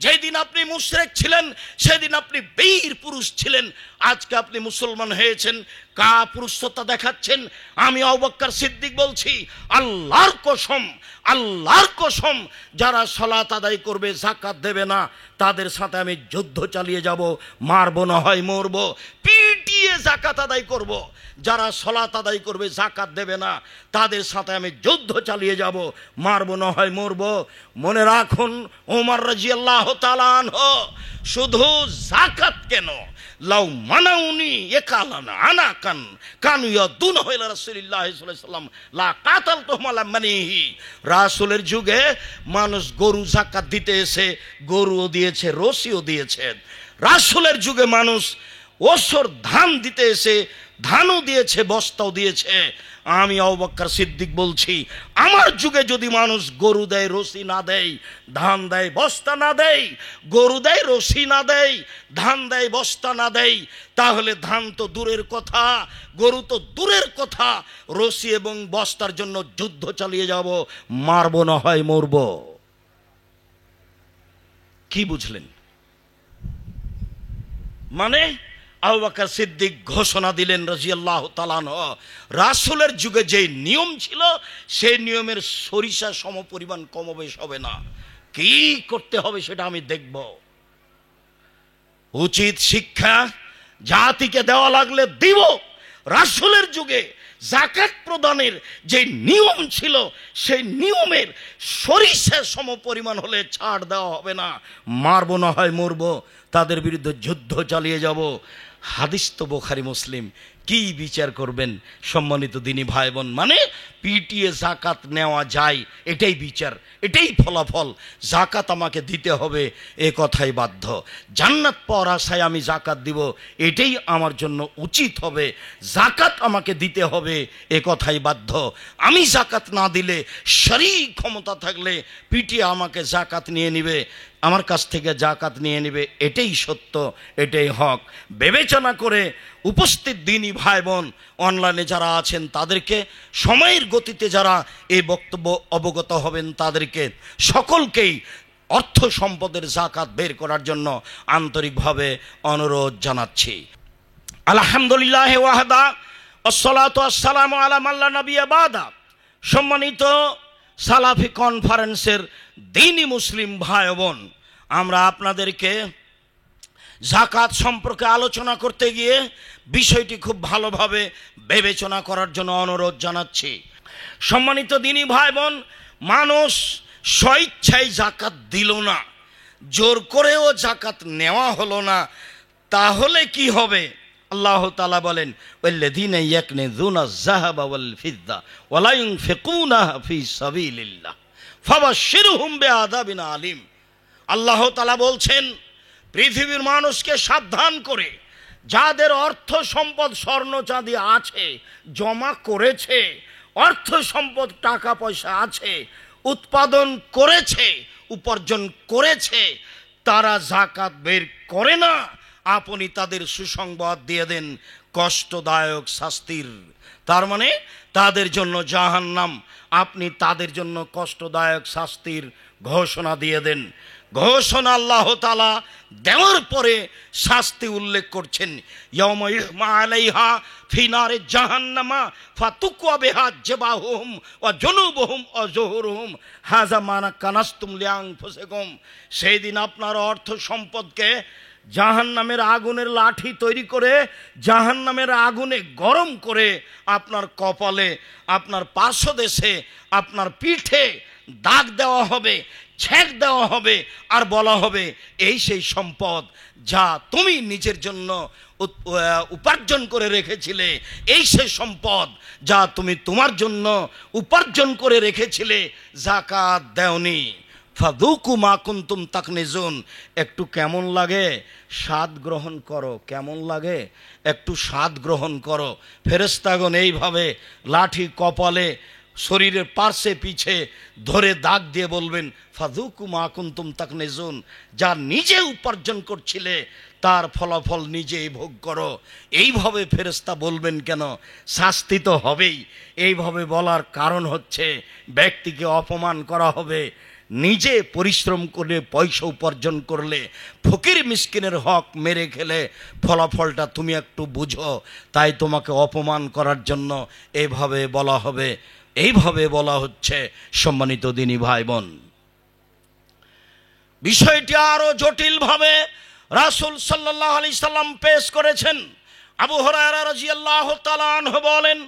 যেদিন আপনি মুশরিক ছিলেন সেদিন আপনি বীর পুরুষ ছিলেন, আজকে আপনি মুসলমান হয়েছেন, কা পুরুষতা দেখাচ্ছেন? আমি আবু বকর সিদ্দিক বলছি, আল্লাহর কসম, আল্লাহর কসম, যারা সালাত আদায় করবে, যাকাত দেবে না, তাদের সাথে আমি যুদ্ধ চালিয়ে যাব, মারবো না হয় মরবো, পিটিয়ে যাকাত আদায় করব। যারা সালাত আদায় করবে, যাকাত দেবে না, তাদের সাথে আমি যুদ্ধ চালিয়ে যাব, মারবো না হয় মরবো। মনে রাখুন, তখন ওমর রাদিয়াল্লাহু তাআলা আনহু শুধু যাকাত কেন, লাউ মানাউনি একালানা আনাকান কানু ইয়াদুনা ইলা রাসূলিল্লাহ সাল্লাল্লাহু আলাইহি ওয়াসাল্লাম লা কাতালতুহুম আলা মানিহি। রাসূলের যুগে মানুষ গরু যাকাত দিতে এসে গরুও দিয়েছে, রশিও দিয়েছে। রাসূলের যুগে মানুষ ওসর ধান দিতে এসে ধানও দিয়েছে, বস্তাও দিয়েছে। আমি আবু বকর সিদ্দিক বলছি, আমার যুগে যদি মানুষ গরু দেয়, রশি না দেয়, ধান দেয়, বস্তা না দেয়, গরু দেয়, রশি না দেয়, ধান দেয়, বস্তা না দেয়, তাহলে ধান তো দূরের কথা, গরু তো দূরের কথা, রশি এবং বস্তার জন্য যুদ্ধ চালিয়ে যাব, মারবো না হয় মরব। কি বুঝলেন? মানে আবু বকর সিদ্দিক ঘোষণা দিলেন রাদিয়াল্লাহু তাআলা আনহু, রাসূলের যুগে যে নিয়ম ছিল সেই নিয়মের সরিষা সমপরিমাণ কমবেশ হবে না। কি করতে হবে সেটা আমি দেখব। উচিত শিক্ষা জাতিকে দেওয়া লাগলে দিব। রাসূলের যুগে যাকাত প্রদানের যে নিয়ম ছিল সেই নিয়মের সরিষা সমপরিমাণ হলে ছাড় দেওয়া হবে না, মারবো না হয় মরবো, তাদের বিরুদ্ধে যুদ্ধ চালিয়ে যাব। হাদিস তো বুখারী মুসলিম। কি বিচার করবেন সম্মানিত দিনী ভাই বোন? মানে পিটিয়ে যাকাত নেওয়া যায়, এটাই বিচার, এটাই ফলাফল। যাকাত আমাকে দিতে হবে, এ কথাই বাধ্য। জান্নাত পাওয়ার আশায় আমি যাকাত দিব, এটাই আমার জন্য উচিত হবে। যাকাত আমাকে দিতে হবে, এ কথাই বাধ্য। আমি যাকাত না দিলে শরীর ক্ষমতা থাকলে পিটিয়ে আমাকে যাকাত নিয়ে নিবে, আমার কাছ থেকে যাকাত নিয়ে নেবে, এটাই সত্য, এটাই হক। বিবেচনা করে উপস্থিত দিনী ভাই বোন অনলাইনে যারা আছেন তাদেরকে, সময়ের গতিতে যারা এই বক্তব্য অবগত হবেন তাদেরকে সকলকেই অর্থ সম্পদের যাকাত বের করার জন্য আন্তরিকভাবে অনুরোধ জানাচ্ছি। আলহামদুলিল্লাহ ওয়াহদা ওয়াসসালাতু ওয়াসসালামু আলা মান লা নাবিয়্যা বাদা। সম্মানিত সালাফি কনফারেন্সের দিনী মুসলিম ভাই বোন, আমরা আপনাদেরকে যাকাত সম্পর্কে আলোচনা করতে গিয়ে বিষয়টি খুব ভালোভাবে বিবেচনা করার জন্য অনুরোধ জানাচ্ছি। সম্মানিত দিনী ভাই বোন, মানুষ স্বেচ্ছায় যাকাত দিল না, জোর করেও যাকাত নেওয়া হলো না, তাহলে কি হবে? আল্লাহ তাআলা বলেন, ওয়াল্লাযীনা ইয়াকনিজুনা আয-যাহাবা ওয়াল ফিদ্দা ওয়া লা ইউনফিকুনাহা ফী সাবিলিল্লাহ ফাবাশশিরহুম বিআযাবিন আলীম। আল্লাহ তাআলা বলছেন, পৃথিবীর মানুষকে সাবধান করে, যাদের অর্থ সম্পদ স্বর্ণ চাঁদি আছে, জমা করেছে, অর্থ সম্পদ টাকা পয়সা আছে, উৎপাদন করেছে, উপার্জন করেছে, তারা যাকাত বের করে না, আপনি তাদের সুসংবাদ দিয়ে দেন কষ্টদায়ক শাস্তির। তার মানে তাদের জন্য জাহান্নাম, আপনি তাদের জন্য কষ্টদায়ক শাস্তির ঘোষণা দিয়ে দেন। ঘোষণা আল্লাহ তাআলা দেওয়ার পরে শাস্তি উল্লেখ করছেন, ইয়াউমা ইউহমা আলাইহা ফি নারে জাহান্নামা ফাতুকওয়া বিহা জিবাহুম ওয়া জুনুবুহুম ওয়া যুহুরুহুম হাযা মা কানাসতুম লিআনফুসিকুম। সেই দিন আপনার অর্থ সম্পদকে জাহান্নামের আগুনের লাঠি তৈরি করে, জাহান্নামের আগুনে গরম করে আপনার কপালে, আপনার পার্শ্বদেশে, আপনার পিঠে দাগ দেওয়া হবে, ছেক দেওয়া হবে, আর বলা হবে, এই সেই সম্পদ যা তুমি নিজের জন্য উপার্জন করে রেখেছিলে, এই সেই সম্পদ যা তুমি তোমার জন্য উপার্জন করে রেখেছিলে, যাকাত দেওনি। ফাযুকু মা কুনতুম তাকনিজুন। একটু কেমন লাগে? স্বাদ গ্রহণ করো। কেমন লাগে? একটু স্বাদ গ্রহণ করো। ফেরেশতাগণ এইভাবে লাঠি কপালে, শরীরের পার্শ্বে পিছে ধরে দাগ দিয়ে বলবেন, ফাযুকু মা কুনতুম তাকনিজুন। যা নিজে উপার্জন করছিলে তার ফলাফল নিজেই ভোগ করো। এইভাবে ফেরেশতা বলবেন কেন? শাস্তি তো হবেই। এইভাবে বলার কারণ হচ্ছে ব্যক্তিকে অপমান করা হবে। নিজে পরিশ্রম করে পয়সা উপার্জন করলে, ফকির মিসকিনের হক মেরে খেলে ফলাফলটা তুমি একটু বুঝো, তাই তোমাকে অপমান করার জন্য এইভাবে বলা হবে। এইভাবে বলা হচ্ছে। সম্মানিত দিনী ভাই বোন, বিষয়টি আরো জটিলভাবে রাসূল সাল্লাল্লাহু আলাইহি সাল্লাম পেশ করেছেন। আবু হুরায়রা রাদিয়াল্লাহু তাআলা আনহু বলেন,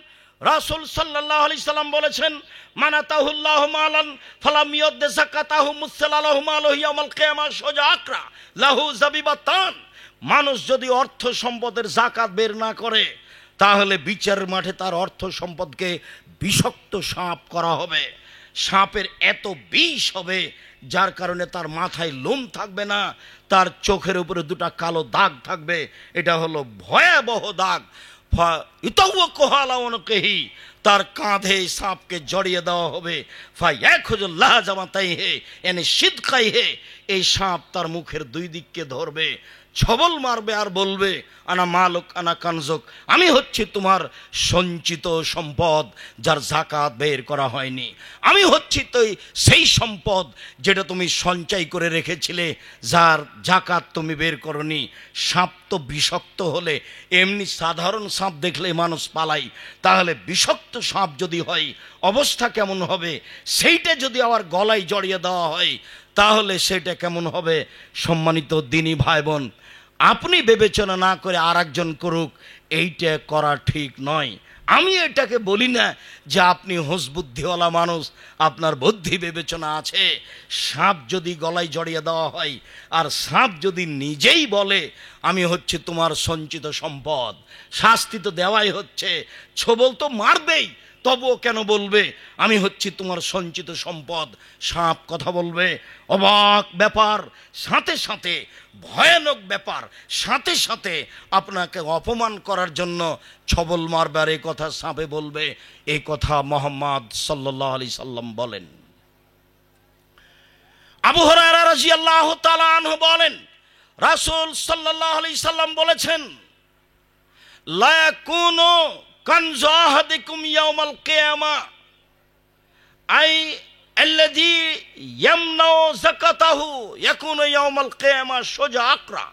রাসূল সাল্লাল্লাহু আলাইহি সাল্লাম বলেছেন, মানাতাহুল্লাহু মালান ফালাম ইউদ্দি যাকাতাহু মুসসালাহু মালহু ইয়াউমাল কিয়ামাহ সোজা আকরা লাহু যাবিবাতান। মানুষ যদি অর্থ সম্পদের যাকাত বের না করে, তাহলে বিচারের মাঠে তার অর্থ সম্পদকে বিষাক্ত সাপ করা হবে। সাপের এত বিষ হবে যার কারণে তার মাথায় লোম থাকবে না, তার চোখের উপরে দুটা কালো দাগ থাকবে। এটা হলো ভয়াবহ দাগ। তার কাঁধে সাপকে জড়িয়ে দেওয়া হবে। এই সাপ তার মুখের দুই দিককে ধরবে, ছবল মারবে আর বলবে, আনা মালুক আনা কানজুক, আমি হচ্ছি তোমার সঞ্চিত সম্পদ যার যাকাত বের করা হয়নি। আমি হচ্ছি তো সেই সম্পদ যেটা তুমি সঞ্চয় করে রেখেছিলে, যার যাকাত তুমি বের করনি। সাপ তো বিষাক্ত হলে, এমনি সাধারণ সাপ দেখলে মানুষ পালাই, তাহলে বিষাক্ত সাপ যদি হয় অবস্থা কেমন হবে? সেইটা যদি আবার গলায় জড়িয়ে দেওয়া হয় তাহলে সেটা কেমন হবে? সম্মানিত দিনী ভাই বোন, আপনি বিবেচনা না করে আর একজন করুক, এইটা করা ঠিক নয়। আমি এটাকে বলি না যে আপনি হুঁশবুদ্ধিওয়ালা মানুষ, আপনার বুদ্ধি বিবেচনা আছে। সাপ যদি গলায় জড়িয়ে দেওয়া হয় আর সাপ যদি নিজেই বলে আমি হচ্ছে তোমার সঞ্চিত সম্পদ, শাস্তি তো দেওয়াই হচ্ছে, ছোবল তো মারবেই, তবুও কেন বলবে আমি হচ্ছি তোমার সঞ্চিত সম্পদ? সাপ কথা বলবে। অবাক ব্যাপার, সাথে সাথে ভয়ানক ব্যাপার, সাথে সাথে আপনাকে অপমান করার জন্য ছবল মারবার এই কথা সাপে বলবে। এই কথা মুহাম্মদ সাল্লাল্লাহু আলাইহি সাল্লাম বলেন। আবু হুরায়রা রাদিয়াল্লাহু তাআলা আনহু বলেন, রাসূল সাল্লাল্লাহু আলাইহি সাল্লাম বলেছেন, লা ইয়াকুনু কানজু আহাদিকুম ইয়াউমাল কিয়ামা আই আল্লাযী ইয়ামনাউ যাকাতাহু ইয়াকুনু ইয়াউমাল কিয়ামা সোজা আকরা।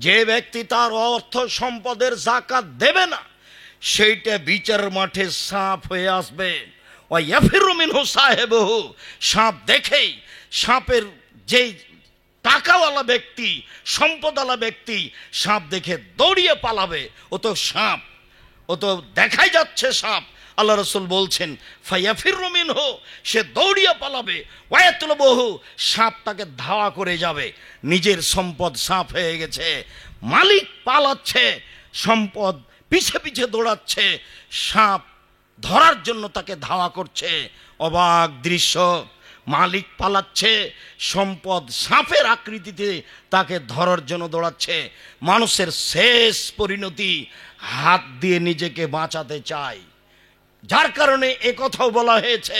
যে ব্যক্তি তার অর্থ সম্পদের যাকাত দেবে না, সেইটা বিচারের মাঠে সাপ হয়ে আসবে। ওয়া ইয়াফিরু মিনহু সাহিবুহু, সাপ দেখেই, সাপের যেই টাকাওয়ালা ব্যক্তি, সম্পদওয়ালা ব্যক্তি, সাপ দেখে দৌড়িয়ে পালাবে। ও তো সাপ, ও তো দেখাই যাচ্ছে সাপ। আল্লাহ রাসূল বলছেন ফায়াফিরু মিনহু, সে দৌড়িয়ে পালাবে। ওয়ায়াতলুবহু, সাপ তাকে ধাওয়া করে যাবে। নিজের সম্পদ সাপ হয়ে গেছে, মালিক পালাচ্ছে, সম্পদ পিছে পিছে দৌড়াচ্ছে, সাপ ধরার জন্য তাকে ধাওয়া করছে। অবাক দৃশ্য, মালিক পালাচ্ছে, সম্পদ সাপের আকৃতিতে তাকে ধরার জন্য দৌড়াচ্ছে। মানুষের শেষ পরিণতি হাত দিয়ে নিজেকে বাঁচাতে চায়, যার কারণে এ কথাও বলা হয়েছে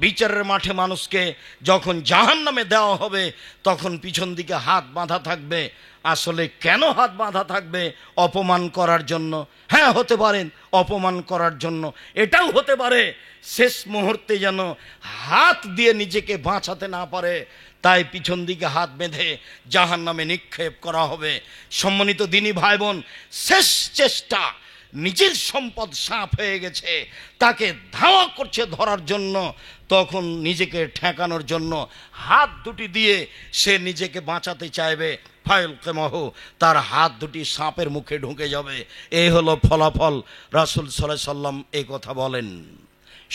বিচারের মাঠে মানুষকে যখন জাহান্নামে দেওয়া হবে তখন পিছন দিকে হাত বাঁধা থাকবে। আসলে কেন হাত বাঁধা থাকবে? অপমান করার জন্য। হ্যাঁ, হতে পারেন অপমান করার জন্য, এটাও হতে পারে শেষ মুহূর্তে যেন হাত দিয়ে নিজেকে বাঁচাতে না পারে, তাই পিছন দিকে হাত বেঁধে জাহান্নামে নিক্ষেপ করা হবে। সম্মানিত দিনী ভাই বোন, শেষ চেষ্টা, নিজের সম্পদ সাপ হয়ে গেছে, তাকে ধাওয়া করছে ধরার জন্য, তখন নিজেকে ঠেকানোর জন্য হাত দুটি দিয়ে সে নিজেকে বাঁচাতে চাইবে। ফায়ুলকিমাহু, তার হাত দুটি সাপের মুখে ঢুকে যাবে। এই হলো ফলাফল। রাসূল সাল্লাল্লাহু আলাইহি সাল্লাম এই কথা বলেন।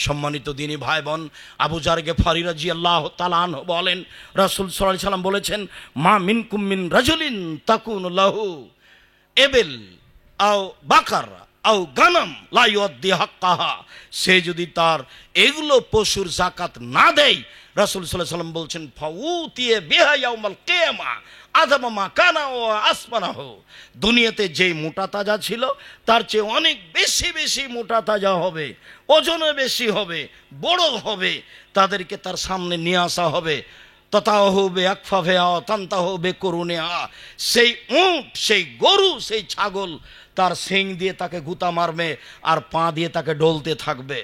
সম্মানিত দিনী ভাই বোন, আবু যার গিফারী রাদিয়াল্লাহু তাআলা আনহু বলেন, রাসূল সাল্লাল্লাহু আলাইহি সাল্লাম বলেছেন, মা মিনকুম মিন রাজুলিন তাকুনু লাহু এবেল আও বাকার আও গানাম লা ইউদ্দি হাক্কাহা, সে যদি তার এগুলো পশুর যাকাত না দেয়, রাসূল সাল্লাল্লাহু আলাইহি সাল্লাম বলছেন, ফাউতিয়ে বিহা ইয়াউমাল কিয়ামা আযামা মা কানা ওয়া আসমানাহু, দুনিয়াতে যেই মোটা তাজা ছিল তার চেয়ে অনেক বেশি বেশি মোটা তাজা হবে, ওজনে বেশি হবে, বড় হবে, তাদেরকে তার সামনে নিয়ে আসা হবে। ততাহু বে আকফাফিহা তানতাহু বে কুরুনিহা, সেই উট, সেই গরু, সেই ছাগল তার শিং দিয়ে তাকে গুতা মারবে আর পা দিয়ে তাকে ডলতে থাকবে।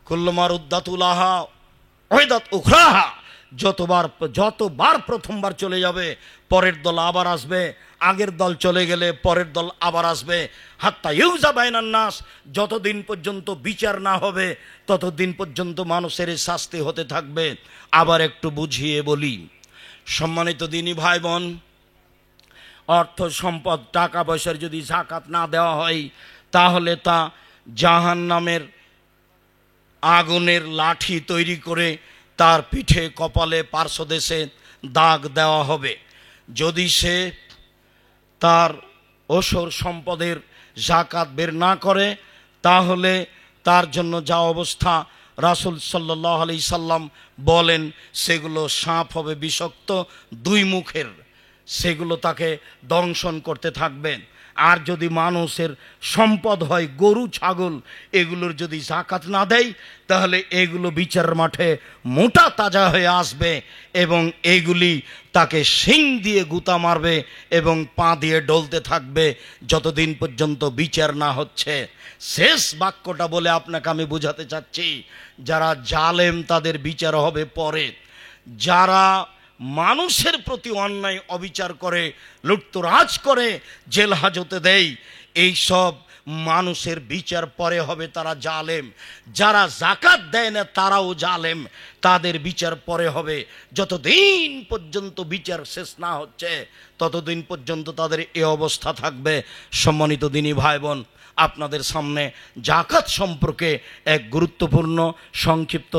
কুল্লুমার উদ্দাতুলাহা ওয়াইদাত উখরাহা, যতবার প্রথমবার চলে যাবে পরের দল আবার আসবে, আগের দল চলে গেলে পরের দল আবার আসবে। হাত্তা ইউজা বাইনান নাস, যতদিন পর্যন্ত বিচার না হবে ততদিন পর্যন্ত মানুষের শাস্তি হতে থাকবে। আবার একটু বুঝিয়ে বলি, সম্মানিত দিনী ভাই বোন, অর্থ সম্পদ টাকা পয়সার যদি যাকাত না দেওয়া হয় তাহলে তা জাহান্নামের আগুনের লাঠি তৈরি করে তার পিঠে কপালে পার্শ্বদেশে দাগ দেওয়া হবে। যদি সে তার ওসর সম্পদের জাকাত বের না করে তাহলে তার জন্য যা অবস্থা রাসূল সাল্লাল্লাহু আলাইহি সাল্লাম বলেন সেগুলো সাপ হবে বিষাক্ত, দুই মুখের, সেগুলো তাকে দংশন করতে থাকবে। আর যদি মানুষের সম্পদ হয় গরু ছাগল, এগুলোর যদি জাকাত না দেয় তাহলে এগুলো বিচারের মাঠে মোটা তাজা হয়ে আসবে এবং এগুলি তাকে শিং দিয়ে গুতা মারবে এবং পা দিয়ে ডলতে থাকবে যতদিন পর্যন্ত বিচার না হচ্ছে। শেষ বাক্যটা বলে আপনাকে আমি বোঝাতে চাচ্ছি, যারা জালেম তাদের বিচার হবে পরে। যারা মানুষের প্রতি অন্যায় অবিচার করে, লুটতরাজ করে, জেল হাজতে দেয়, এই সব মানুষের বিচার পরে হবে, তারা জালেম। যারা জাকাত দেয় না তারাও জালেম, তাদের বিচার পরে হবে। যতদিন পর্যন্ত বিচার শেষ না হচ্ছে ততদিন পর্যন্ত তাদের এ অবস্থা থাকবে। সম্মানিত দিনী ভাই বোন, আপনাদের সামনে জাকাত সম্পর্কে এক গুরুত্বপূর্ণ সংক্ষিপ্ত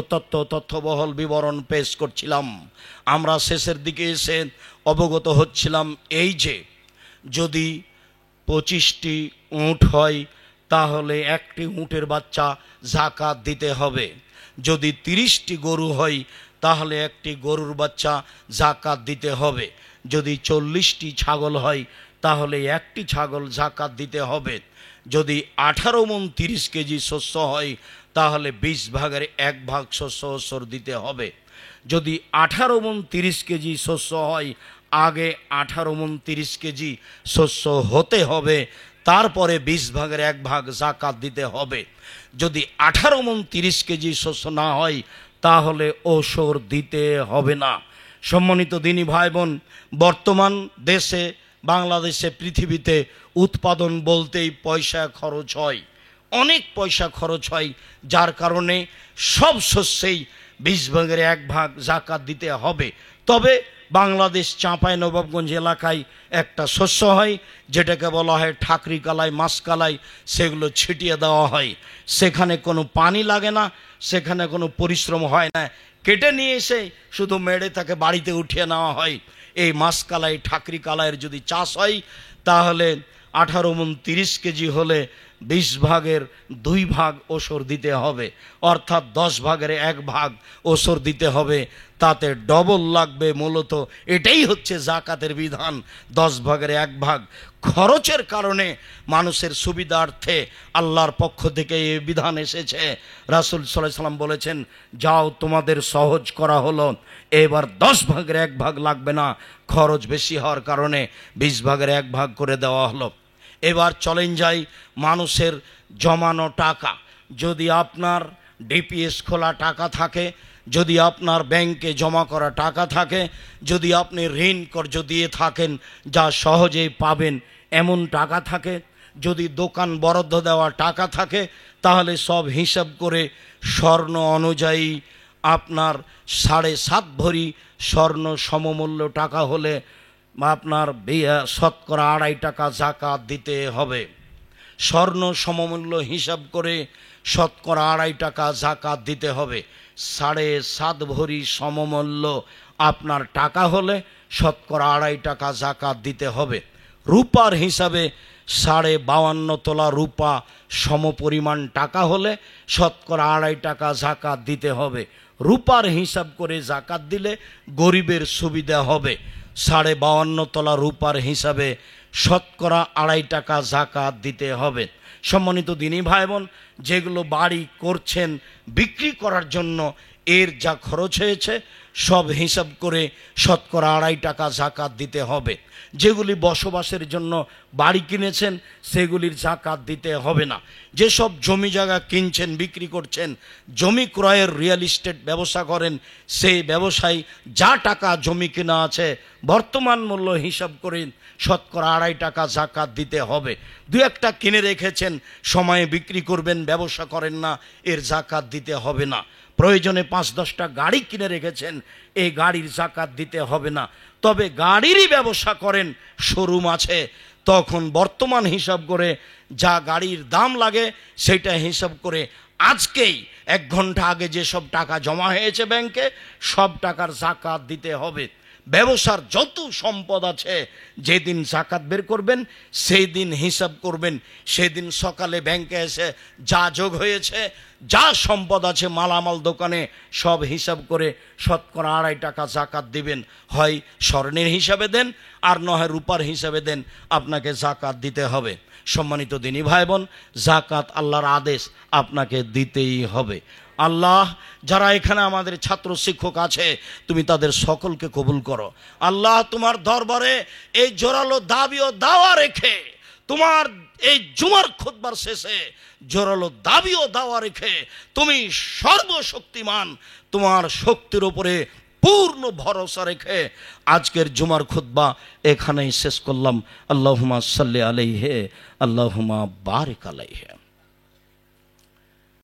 তথ্যবহল বিবরণ পেশ করছিলাম। আমরা শেষের দিকে এসে অবগত হচ্ছিলাম এই যে যদি 25টি উট হয় তাহলে একটি উটের বাচ্চা জাকাত দিতে হবে। যদি 30টি গরু হয় তাহলে একটি গরুর বাচ্চা জাকাত দিতে হবে। যদি 40টি ছাগল হয় তাহলে একটি ছাগল জাকাত দিতে হবে। যদি 18 মণ 30 কেজি শস্য হয় তাহলে 20 ভাগের 1 ভাগ শস্য ওসর দিতে হবে। যদি 18 মণ 30 কেজি শস্য হয় আগে 18 মণ 30 কেজি শস্য হতে হবে, তারপরে 20 ভাগের 1 ভাগ জাকাত দিতে হবে। যদি 18 মণ 30 কেজি শস্য না হয় তাহলে ওসর দিতে হবে না। সম্মানিত দিনী ভাই বোন, বর্তমান দেশে বাংলাদেশে পৃথিবীতে উৎপাদন বলতেই পয়সা খরচ হয়, অনেক পয়সা খরচ হয়, যার কারণে সব শস্যেই 20 ভাগের 1 ভাগ জাকাত দিতে হবে। তবে বাংলাদেশ চাঁপাইনবাবগঞ্জ এলাকায় একটা শস্য হয় যেটাকে বলা হয় ঠাকরি কালাই, মাছ কালাই, সেগুলো ছিটিয়ে দেওয়া হয়। সেখানে কোনো পানি লাগে না, সেখানে কোনো পরিশ্রম হয় না, কেটে নিয়ে এসে শুধু মেড়ে তাকে বাড়িতে উঠিয়ে নেওয়া হয়। এই মাছ কালাই, ঠাকরি কালাইয়ের যদি চাষ হয় তাহলে 18 মণ 30 কেজি হলে 20 ভাগের 2 ভাগ ওসর দিতে হবে, অর্থাৎ 10 ভাগের 1 ভাগ ওসর দিতে হবে। তাতে ডবল লাগবে। মূলত এটাই হচ্ছে জাকাতের বিধান, 10 ভাগের 1 ভাগ। খরচের কারণে মানুষের সুবিধার্থে আল্লাহর পক্ষ থেকে এই বিধান এসেছে। রাসূল সাল্লাল্লাহু আলাইহি সাল্লাম বলেছেন, যাও তোমাদের সহজ করা হলো, এবার 10 ভাগের 1 ভাগ লাগবে না, খরচ বেশি হওয়ার কারণে 20 ভাগের 1 ভাগ করে দেওয়া হলো। এবার চলেন যাই মানুষের জমানো টাকা। যদি আপনার ডিপিএস খোলা টাকা থাকে, যদি আপনার ব্যাংকে জমা করা টাকা থাকে, যদি আপনি ঋণ কর্জ দিয়ে থাকেন যা সহজেই পাবেন এমন টাকা থাকে, যদি দোকান বরাদ্দ দেওয়া টাকা থাকে, তাহলে সব হিসাব করে স্বর্ণ অনুযায়ী আপনার 7.5 ভরি স্বর্ণ সমমূল্য টাকা হলে আপনার শতকরা 2.5 টাকা জাকাত দিতে হবে। স্বর্ণ সমমূল্য হিসাব করে শতকরা 2.5 টাকা জাকাত দিতে হবে। 7.5 ভরি সমমূল্য আপনার টাকা হলে শতকরা 2.5 টাকা জাকাত দিতে হবে। রূপার হিসাবে 52.5 তোলা রূপা সমপরিমাণ টাকা হলে শতকরা 2.5 টাকা জাকাত দিতে হবে। রূপার হিসাব করে জাকাত দিলে গরিবের সুবিধা হবে। 52.5 তোলা রূপার হিসাবে শতকরা 2.5 টাকা জাকাত দিতে হবে। সম্মানিত দিনী ভাই বোন, যেগুলো বাড়ি করছেন বিক্রি করার জন্য এর যা খরচ হয়েছে সব হিসাব করে শতকরা 2.5 টাকা জাকাত দিতে হবে। যেগুলি বসবাসের জন্য বাড়ি কিনেছেন সেগুলির জাকাত দিতে হবে না। যেসব জমি জায়গা কিনছেন, বিক্রি করছেন, জমি ক্রয়ের রিয়েল এস্টেট ব্যবসা করেন, সেই ব্যবসায় যা টাকা জমি কেনা আছে বর্তমান মূল্য হিসাব করে শতকরা 2.5 টাকা জাকাত দিতে হবে। 2-1টা কিনে রেখেছেন, সময়ে বিক্রি করবেন, ব্যবসা করেন না, এর জাকাত দিতে হবে না। প্রয়োজনে 5-10টা গাড়ি কিনে রেখেছেন, এই গাড়ির জাকাত দিতে হবে না। তবে গাড়িরই ব্যবসা করেন, শোরুম আছে, তখন বর্তমান হিসাব করে যা গাড়ির দাম লাগে সেটা হিসাব করে আজকেই 1 ঘন্টা আগে যেসব টাকা জমা হয়েছে ব্যাংকে সব টাকার জাকাত দিতে হবে। ব্যবসার যত সম্পদ আছে যেদিন জাকাত বের করবেন সেই দিন হিসাব করবেন, সেদিন সকালে ব্যাংকে এসে যা যোগ হয়েছে, যা সম্পদ আছে মালামাল দোকানে সব হিসাব করে শতকরা 2.5 টাকা জাকাত দিবেন। হয় স্বর্ণের হিসাবে দেন আর নয় রূপার হিসাবে দেন, আপনাকে জাকাত দিতে হবে। সম্মানিত দিনী ভাই বোন, জাকাত আল্লাহর আদেশ, আপনাকে দিতেই হবে। আল্লাহ, যারা এখানে আমাদের ছাত্র শিক্ষক আছে তুমি তাদের সকলকে কবুল করো। আল্লাহ, তোমার দরবারে এই জোরালো দাবি ও দাওয়া রেখে, তোমার এই জুমার খুতবার শেষে জোরালো দাবি ও দাওয়া রেখে, তুমি সর্বশক্তিমান, তোমার শক্তির উপরে পূর্ণ ভরসা রেখে আজকের জুমার খুতবা এখানেই শেষ করলাম। আল্লাহুম্মা সাল্লি আলাইহি, আল্লাহুম্মা বারিক আলাইহি।